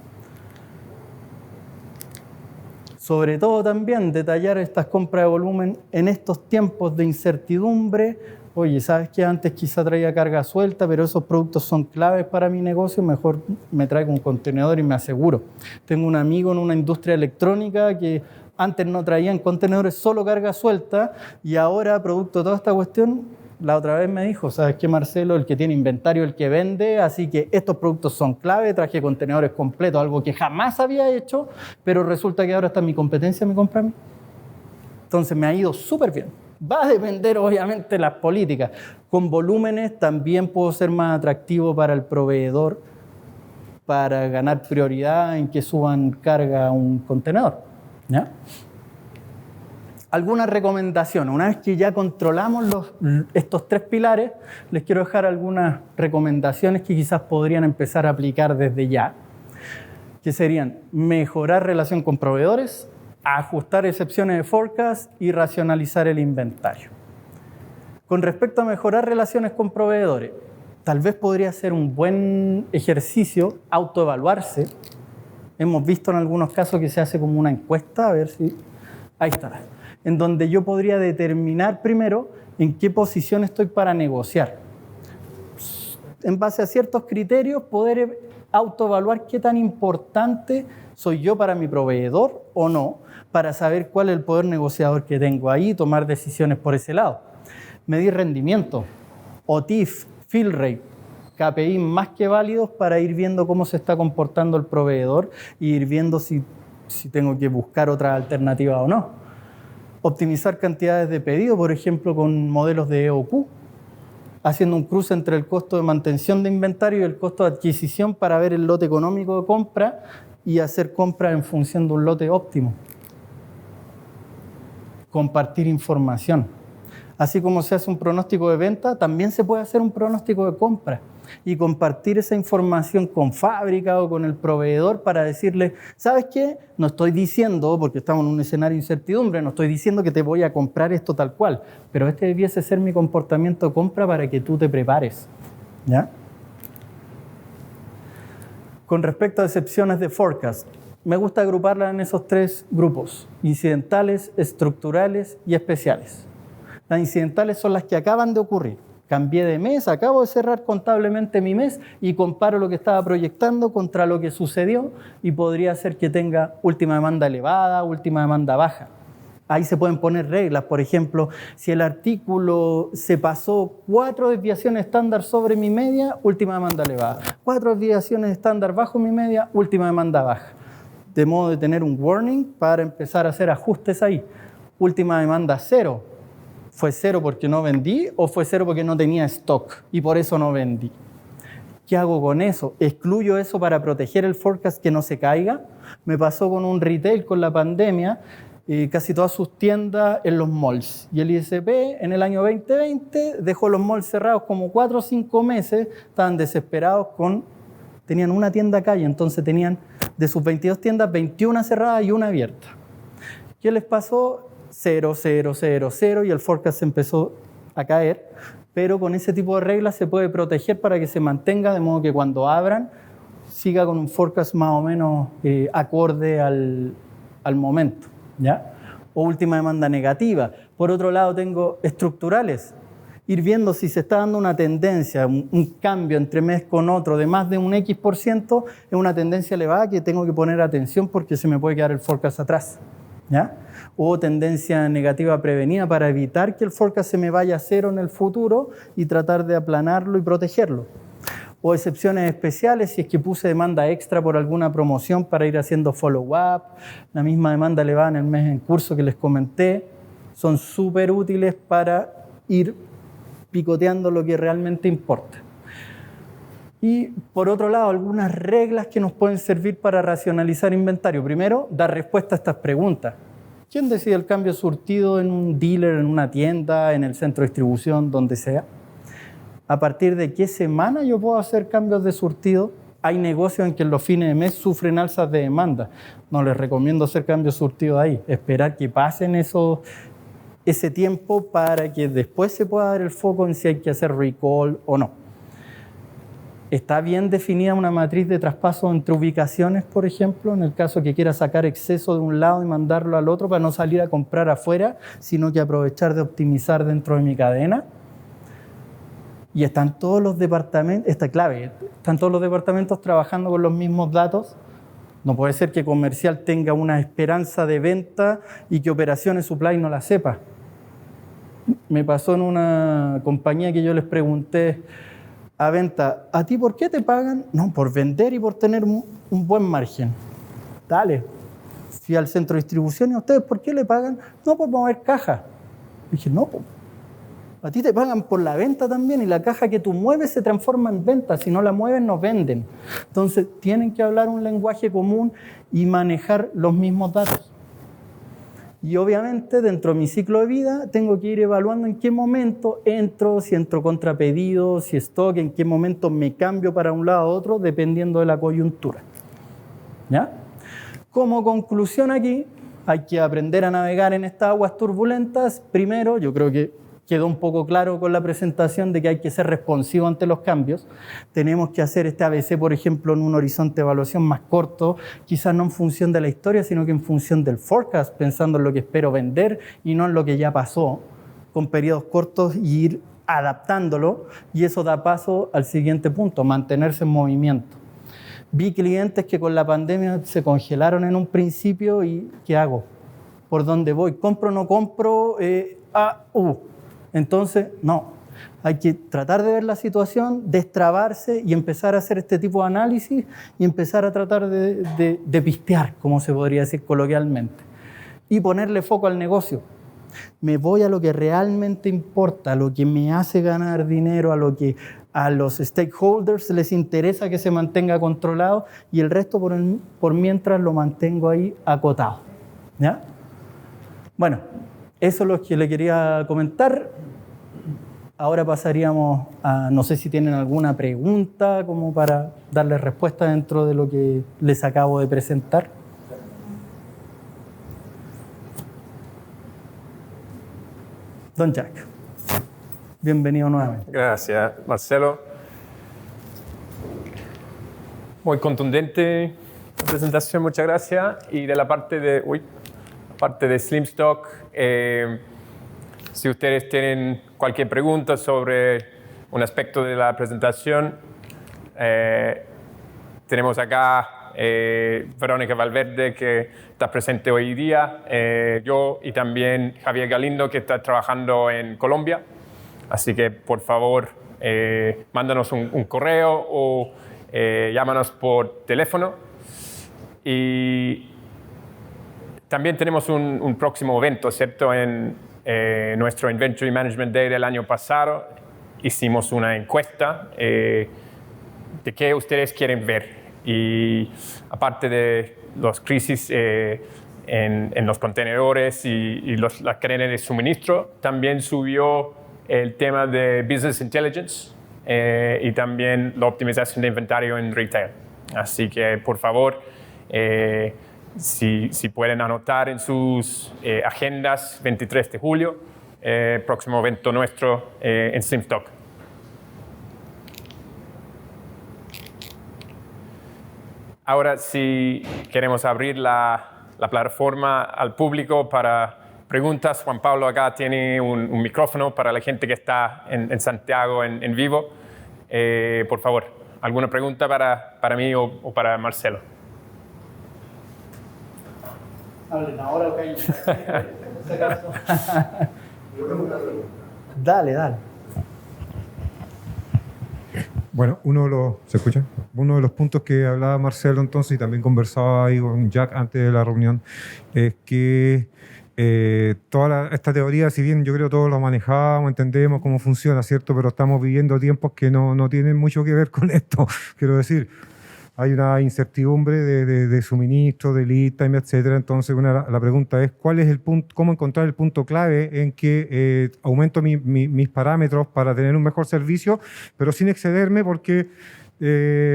Sobre todo también detallar estas compras de volumen en estos tiempos de incertidumbre. Oye, ¿sabes qué? Antes quizá traía carga suelta, pero esos productos son claves para mi negocio, mejor me traigo un contenedor y me aseguro. Tengo un amigo en una industria electrónica que antes no traían contenedores, solo carga suelta, y ahora, producto de toda esta cuestión, la otra vez me dijo, ¿sabes qué, Marcelo? El que tiene inventario, el que vende, así que estos productos son clave, traje contenedores completos, algo que jamás había hecho, pero resulta que ahora está en mi competencia, me compra a mí. Entonces me ha ido súper bien. Va a depender, obviamente, las políticas. Con volúmenes también puedo ser más atractivo para el proveedor, para ganar prioridad en que suban carga a un contenedor, ¿ya? Algunas recomendaciones. Una vez que ya controlamos estos tres pilares, les quiero dejar algunas recomendaciones que quizás podrían empezar a aplicar desde ya, que serían mejorar relación con proveedores, ajustar excepciones de forecast y racionalizar el inventario. Con respecto a mejorar relaciones con proveedores, tal vez podría ser un buen ejercicio autoevaluarse. Hemos visto en algunos casos que se hace como una encuesta, a ver si... Ahí está. En donde yo podría determinar primero en qué posición estoy para negociar. En base a ciertos criterios, poder autoevaluar qué tan importante soy yo para mi proveedor o no, para saber cuál es el poder negociador que tengo ahí y tomar decisiones por ese lado. Medir rendimiento, OTIF, fill rate, KPI más que válidos para ir viendo cómo se está comportando el proveedor y ir viendo si tengo que buscar otra alternativa o no. Optimizar cantidades de pedido, por ejemplo, con modelos de EOQ, haciendo un cruce entre el costo de mantención de inventario y el costo de adquisición para ver el lote económico de compra y hacer compras en función de un lote óptimo. Compartir información. Así como se hace un pronóstico de venta, también se puede hacer un pronóstico de compra y compartir esa información con fábrica o con el proveedor para decirle, ¿sabes qué? No estoy diciendo, porque estamos en un escenario de incertidumbre, no estoy diciendo que te voy a comprar esto tal cual, pero este debiese ser mi comportamiento de compra para que tú te prepares, ¿ya? Con respecto a excepciones de forecast, me gusta agruparlas en esos tres grupos, incidentales, estructurales y especiales. Las incidentales son las que acaban de ocurrir. Cambié de mes, acabo de cerrar contablemente mi mes y comparo lo que estaba proyectando contra lo que sucedió y podría ser que tenga última demanda elevada, última demanda baja. Ahí se pueden poner reglas, por ejemplo, si el artículo se pasó 4 desviaciones estándar sobre mi media, última demanda elevada. 4 desviaciones estándar bajo mi media, última demanda baja. De modo de tener un warning para empezar a hacer ajustes ahí. Última demanda 0. ¿Fue 0 porque no vendí o fue 0 porque no tenía stock y por eso no vendí? ¿Qué hago con eso? ¿Excluyo eso para proteger el forecast que no se caiga? Me pasó con un retail con la pandemia, casi todas sus tiendas en los malls. Y el ISP en el año 2020 dejó los malls cerrados como 4 o 5 meses, estaban desesperados tenían una tienda calle, entonces tenían de sus 22 tiendas, 21 cerradas y una abierta. ¿Qué les pasó? 0, 0, 0, 0 y el forecast empezó a caer, pero con ese tipo de reglas se puede proteger para que se mantenga, de modo que cuando abran siga con un forecast más o menos acorde al momento, ¿ya? O última demanda negativa. Por otro lado tengo estructurales, ir viendo si se está dando una tendencia, un cambio entre mes con otro de más de un X%, es una tendencia elevada que tengo que poner atención porque se me puede quedar el forecast atrás, ¿ya? O tendencia negativa prevenida para evitar que el forecast se me vaya a cero en el futuro y tratar de aplanarlo y protegerlo. O excepciones especiales si es que puse demanda extra por alguna promoción para ir haciendo follow-up. La misma demanda elevada en el mes en curso que les comenté. Son súper útiles para ir picoteando lo que realmente importa. Y por otro lado, algunas reglas que nos pueden servir para racionalizar inventario. Primero, dar respuesta a estas preguntas. ¿Quién decide el cambio de surtido en un dealer, en una tienda, en el centro de distribución, donde sea? ¿A partir de qué semana yo puedo hacer cambios de surtido? Hay negocios en que en los fines de mes sufren alzas de demanda. No les recomiendo hacer cambios de surtido ahí. Esperar que pasen ese tiempo para que después se pueda dar el foco en si hay que hacer recall o no. ¿Está bien definida una matriz de traspaso entre ubicaciones, por ejemplo, en el caso que quiera sacar exceso de un lado y mandarlo al otro para no salir a comprar afuera, sino que aprovechar de optimizar dentro de mi cadena? Y están todos los departamentos, esta clave, están todos los departamentos trabajando con los mismos datos. No puede ser que comercial tenga una esperanza de venta y que operaciones supply no la sepa. Me pasó en una compañía que yo les pregunté a venta, ¿a ti por qué te pagan? No, por vender y por tener un buen margen. Dale. Fui al centro de distribución y a ustedes, ¿por qué le pagan? No, por mover caja. Dije, no, a ti te pagan por la venta también y la caja que tú mueves se transforma en venta. Si no la mueves, no venden. Entonces, tienen que hablar un lenguaje común y manejar los mismos datos. Y obviamente, dentro de mi ciclo de vida, tengo que ir evaluando en qué momento entro, si entro contra pedido, si stock, en qué momento me cambio para un lado a otro, dependiendo de la coyuntura. ¿Ya? Como conclusión aquí, hay que aprender a navegar en estas aguas turbulentas. Primero, yo creo que quedó un poco claro con la presentación de que hay que ser responsivo ante los cambios. Tenemos que hacer este ABC, por ejemplo, en un horizonte de evaluación más corto, quizás no en función de la historia, sino que en función del forecast, pensando en lo que espero vender y no en lo que ya pasó, con periodos cortos y ir adaptándolo. Y eso da paso al siguiente punto, mantenerse en movimiento. Vi clientes que con la pandemia se congelaron en un principio y ¿qué hago? ¿Por dónde voy? ¿Compro o no compro? Entonces, no, hay que tratar de ver la situación, destrabarse y empezar a hacer este tipo de análisis y empezar a tratar de pistear, como se podría decir coloquialmente, y ponerle foco al negocio. Me voy a lo que realmente importa, a lo que me hace ganar dinero, a lo que a los stakeholders les interesa que se mantenga controlado y el resto por mientras lo mantengo ahí acotado. ¿Ya? Bueno, eso es lo que le quería comentar. Ahora pasaríamos a, no sé si tienen alguna pregunta como para darles respuesta dentro de lo que les acabo de presentar. Don Jack, bienvenido nuevamente. Gracias, Marcelo. Muy contundente la presentación, muchas gracias. Y de la parte de SlimStock, si ustedes tienen cualquier pregunta sobre un aspecto de la presentación, tenemos acá Verónica Valverde, que está presente hoy día, yo y también Javier Galindo, que está trabajando en Colombia. Así que, por favor, mándanos un correo o llámanos por teléfono. Y también tenemos un próximo evento, ¿cierto? En nuestro Inventory Management Day del año pasado hicimos una encuesta de qué ustedes quieren ver. Y aparte de las crisis en los contenedores y las cadenas de suministro, también subió el tema de Business Intelligence y también la optimización de inventario en retail. Así que, por favor, si pueden anotar en sus agendas 23 de julio, próximo evento nuestro en SlimStock. Ahora, si queremos abrir la plataforma al público para preguntas, Juan Pablo acá tiene un micrófono para la gente que está en Santiago en vivo. Por favor, ¿alguna pregunta para mí o para Marcelo? Hablen ahora, ok. Dale. Bueno, ¿se escucha? Uno de los puntos que hablaba Marcelo entonces y también conversaba ahí con Jack antes de la reunión es que toda esta teoría, si bien yo creo todos lo manejamos, entendemos cómo funciona, ¿cierto? Pero estamos viviendo tiempos que no tienen mucho que ver con esto. Quiero decir, hay una incertidumbre de suministro, de lead time, etcétera. Entonces, la pregunta es, ¿cuál es el punto, cómo encontrar el punto clave en que aumento mis parámetros para tener un mejor servicio, pero sin excederme, porque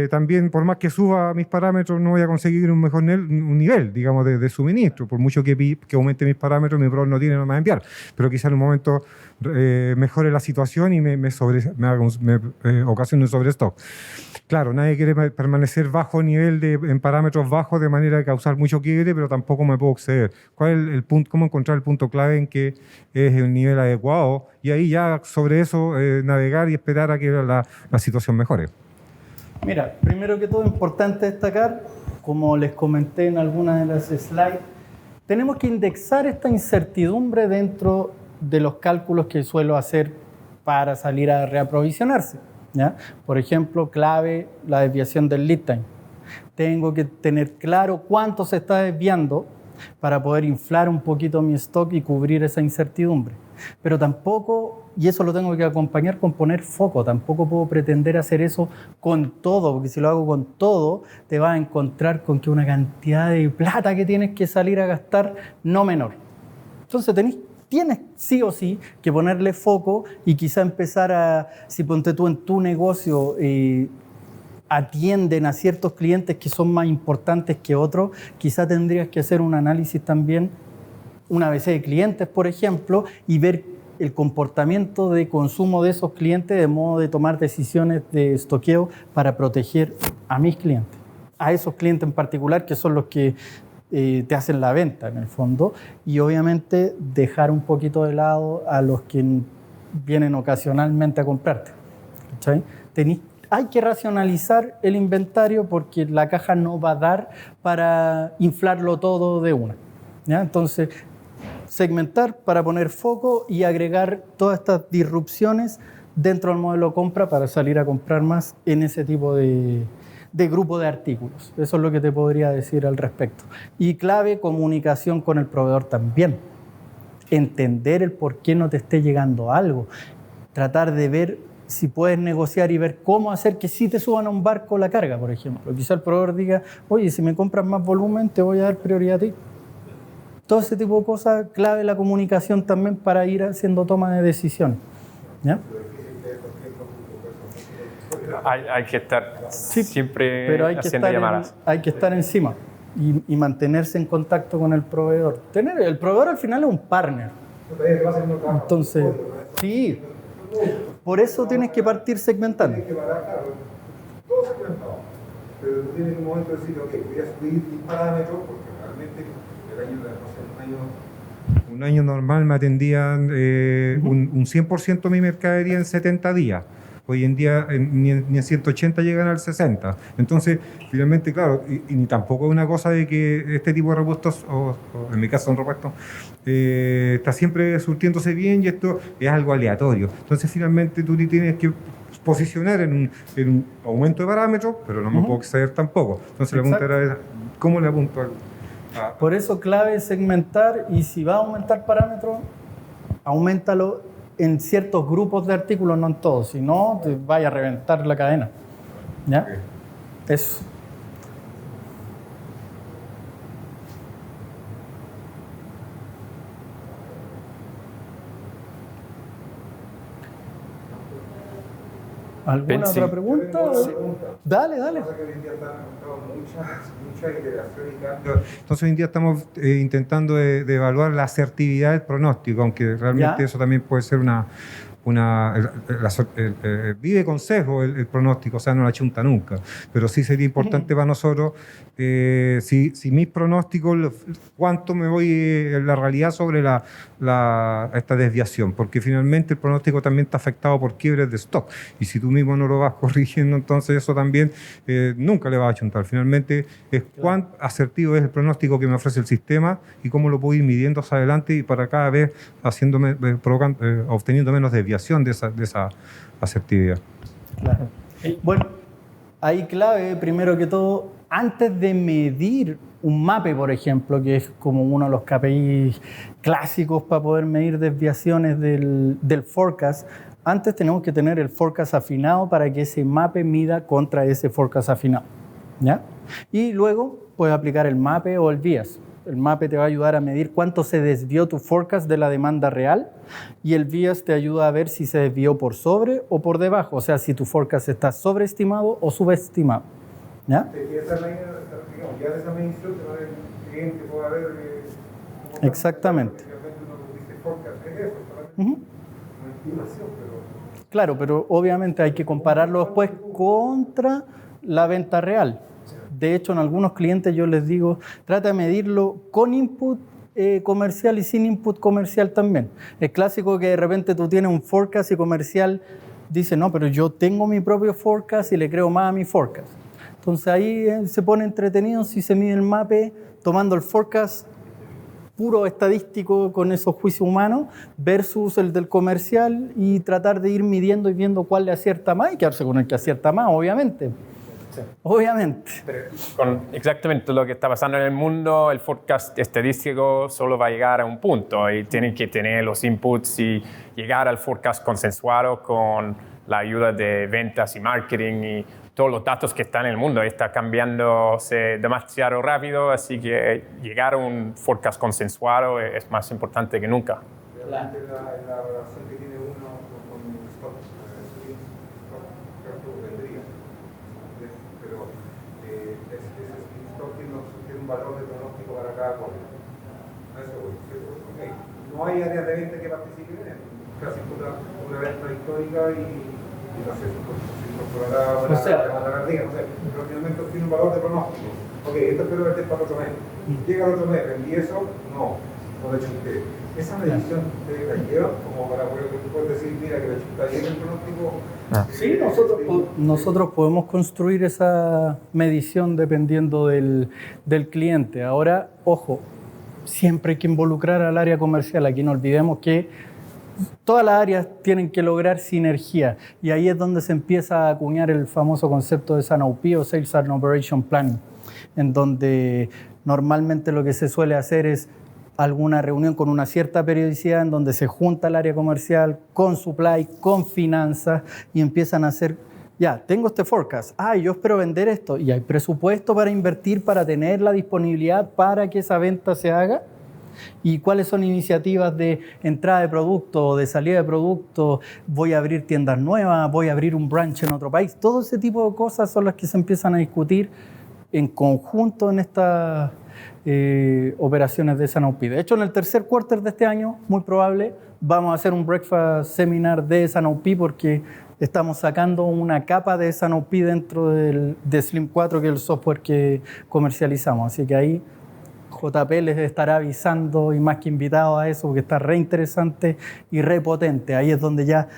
también, por más que suba mis parámetros, no voy a conseguir un mejor nivel, digamos, de suministro. Por mucho que aumente mis parámetros, mi proveedor no me va a enviar. Pero quizá en un momento mejore la situación y me ocasione un sobrestock. Claro, nadie quiere permanecer bajo nivel en parámetros bajos de manera de causar mucho quiebre, pero tampoco me puedo exceder. ¿Cuál es el punto? ¿Cómo encontrar el punto clave en que es el nivel adecuado? Y ahí ya sobre eso navegar y esperar a que la situación mejore. Mira, primero que todo, importante destacar, como les comenté en algunas de las slides, tenemos que indexar esta incertidumbre dentro de los cálculos que suelo hacer para salir a reaprovisionarse, ¿ya? Por ejemplo, clave, la desviación del lead time. Tengo que tener claro cuánto se está desviando para poder inflar un poquito mi stock y cubrir esa incertidumbre. Pero tampoco, y eso lo tengo que acompañar con poner foco, tampoco puedo pretender hacer eso con todo, porque si lo hago con todo, te vas a encontrar con que una cantidad de plata que tienes que salir a gastar no menor. Entonces tienes sí o sí que ponerle foco y quizá empezar a, si ponte tú en tu negocio, atienden a ciertos clientes que son más importantes que otros, quizá tendrías que hacer un análisis también, una ABC de clientes, por ejemplo, y ver el comportamiento de consumo de esos clientes de modo de tomar decisiones de estoqueo para proteger a mis clientes, a esos clientes en particular que son los que te hacen la venta en el fondo, y obviamente dejar un poquito de lado a los que vienen ocasionalmente a comprarte. ¿Cachai? Hay que racionalizar el inventario porque la caja no va a dar para inflarlo todo de una, ¿ya? Entonces, segmentar para poner foco y agregar todas estas disrupciones dentro del modelo de compra para salir a comprar más en ese tipo de grupo de artículos. Eso es lo que te podría decir al respecto. Y clave, comunicación con el proveedor también. Entender el por qué no te esté llegando algo. Tratar de ver si puedes negociar y ver cómo hacer que sí te suban a un barco la carga, por ejemplo. Quizá el proveedor diga, oye, si me compras más volumen, te voy a dar prioridad a ti. Todo ese tipo de cosas, clave la comunicación también para ir haciendo toma de decisiones. ¿Ya? Hay que estar siempre pero haciendo llamadas. Hay que estar encima y mantenerse en contacto con el proveedor. El proveedor al final es un partner. Entonces, sí, por eso tienes que partir segmentando. Tienes que parar, claro, todo segmentado. Pero tú tienes un momento de decir, ok, voy a subir mis parámetros porque realmente un año normal me atendían un 100% de mi mercadería en 70 días. Hoy en día ni en 180 llegan al 60. Entonces, finalmente, claro, y ni tampoco es una cosa de que este tipo de repuestos, o en mi caso son repuestos, está siempre surtiéndose bien y esto es algo aleatorio. Entonces, finalmente, tú tienes que posicionar en un aumento de parámetros, pero no me puedo exceder tampoco. Entonces, la pregunta era, ¿cómo le apunto al...? Por eso clave es segmentar, y si va a aumentar parámetros, auméntalo en ciertos grupos de artículos, no en todos, si no te vaya a reventar la cadena. ¿Ya? Okay. Eso. ¿Alguna otra pregunta? Dale. Entonces hoy en día estamos intentando de evaluar la asertividad del pronóstico, aunque realmente eso también puede ser vive consejo el pronóstico, o sea, no la chunta nunca, pero sí sería importante para nosotros si mis pronósticos, cuánto me voy en la realidad sobre esta desviación, porque finalmente el pronóstico también está afectado por quiebres de stock, y si tú mismo no lo vas corrigiendo, entonces eso también nunca le va a chuntar. Finalmente es cuán asertivo es el pronóstico que me ofrece el sistema y cómo lo puedo ir midiendo hacia adelante y para cada vez obteniendo menos desviación de esa asertividad. Claro. Bueno, ahí clave, primero que todo, antes de medir un MAPE, por ejemplo, que es como uno de los KPIs clásicos para poder medir desviaciones del forecast, antes tenemos que tener el forecast afinado para que ese MAPE mida contra ese forecast afinado. ¿Ya? Y luego puedes aplicar el MAPE o el BIAS. El MAPE te va a ayudar a medir cuánto se desvió tu forecast de la demanda real y el BIAS te ayuda a ver si se desvió por sobre o por debajo, o sea, si tu forecast está sobreestimado o subestimado. ¿Ya? Esa es la idea, digamos, ya de esa medición te va a ver el cliente, puede ver... Exactamente. Claro, pero obviamente hay que compararlo después contra la venta real. De hecho, en algunos clientes yo les digo, trata de medirlo con input comercial y sin input comercial también. Es clásico que de repente tú tienes un forecast y comercial dice, no, pero yo tengo mi propio forecast y le creo más a mi forecast. Entonces ahí se pone entretenido si se mide el MAPE tomando el forecast puro estadístico con esos juicios humanos versus el del comercial y tratar de ir midiendo y viendo cuál le acierta más y quedarse con el que acierta más, obviamente. Sí. Obviamente. Pero con exactamente lo que está pasando en el mundo, el forecast estadístico solo va a llegar a un punto y tienen que tener los inputs y llegar al forecast consensuado con la ayuda de ventas y marketing y todos los datos que están en el mundo. Está cambiándose demasiado rápido, así que llegar a un forecast consensuado es más importante que nunca. La relación que tiene uno con el stock, pero ese stock tiene un valor de pronóstico para cada cosa. Okay. No hay áreas de venta que participen en él. Casi una venta histórica y no sé, se incorporará una demanda cardíaca, no sé, pero finalmente tiene un valor de pronóstico. Ok, esto espero vender para el otro mes. Llega el otro mes, vendí eso, no lo he hecho usted. Esa medición ustedes la llevan como para poder decir, mira, que le está bien el pronóstico. Sí, nosotros podemos construir esa medición dependiendo del cliente. Ahora, ojo, siempre hay que involucrar al área comercial. Aquí no olvidemos que todas las áreas tienen que lograr sinergia y ahí es donde se empieza a acuñar el famoso concepto de SANOP o Sales and Operation Planning, en donde normalmente lo que se suele hacer es alguna reunión con una cierta periodicidad en donde se junta el área comercial con supply, con finanzas y empiezan a hacer, ya, tengo este forecast, yo espero vender esto y hay presupuesto para invertir, para tener la disponibilidad para que esa venta se haga. ¿Y cuáles son iniciativas de entrada de producto o de salida de producto? ¿Voy a abrir tiendas nuevas? ¿Voy a abrir un branch en otro país? Todo ese tipo de cosas son las que se empiezan a discutir en conjunto en estas operaciones de Sanofi. De hecho, en el tercer quarter de este año, muy probable, vamos a hacer un breakfast seminar de Sanofi porque estamos sacando una capa de Sanofi dentro de Slim 4, que es el software que comercializamos. Así que ahí JP les estará avisando y más que invitado a eso porque está re interesante y re potente. Ahí es donde ya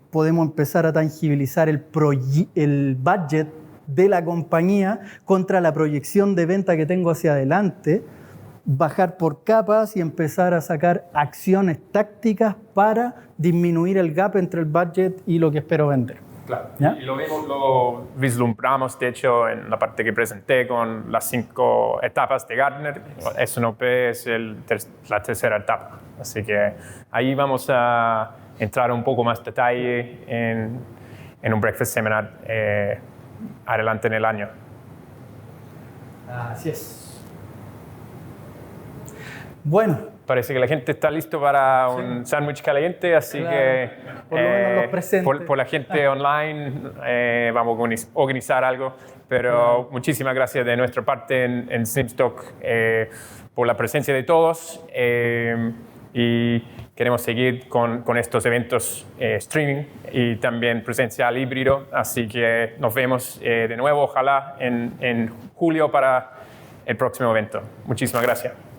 podemos empezar a tangibilizar el budget de la compañía contra la proyección de venta que tengo hacia adelante, bajar por capas y empezar a sacar acciones tácticas para disminuir el gap entre el budget y lo que espero vender. Claro. Y lo vislumbramos, de hecho, en la parte que presenté con las 5 etapas de Gartner. SNOP es la tercera etapa. Así que ahí vamos a entrar un poco más detalle en un breakfast seminar adelante en el año. Así es. Bueno. Parece que la gente está listo para un sándwich caliente, así claro, que por lo menos los presentes. Por la gente online vamos a organizar algo, pero claro, muchísimas gracias de nuestra parte en SlimStock por la presencia de todos y queremos seguir con estos eventos streaming y también presencial híbrido, así que nos vemos de nuevo, ojalá en julio para el próximo evento. Muchísimas gracias.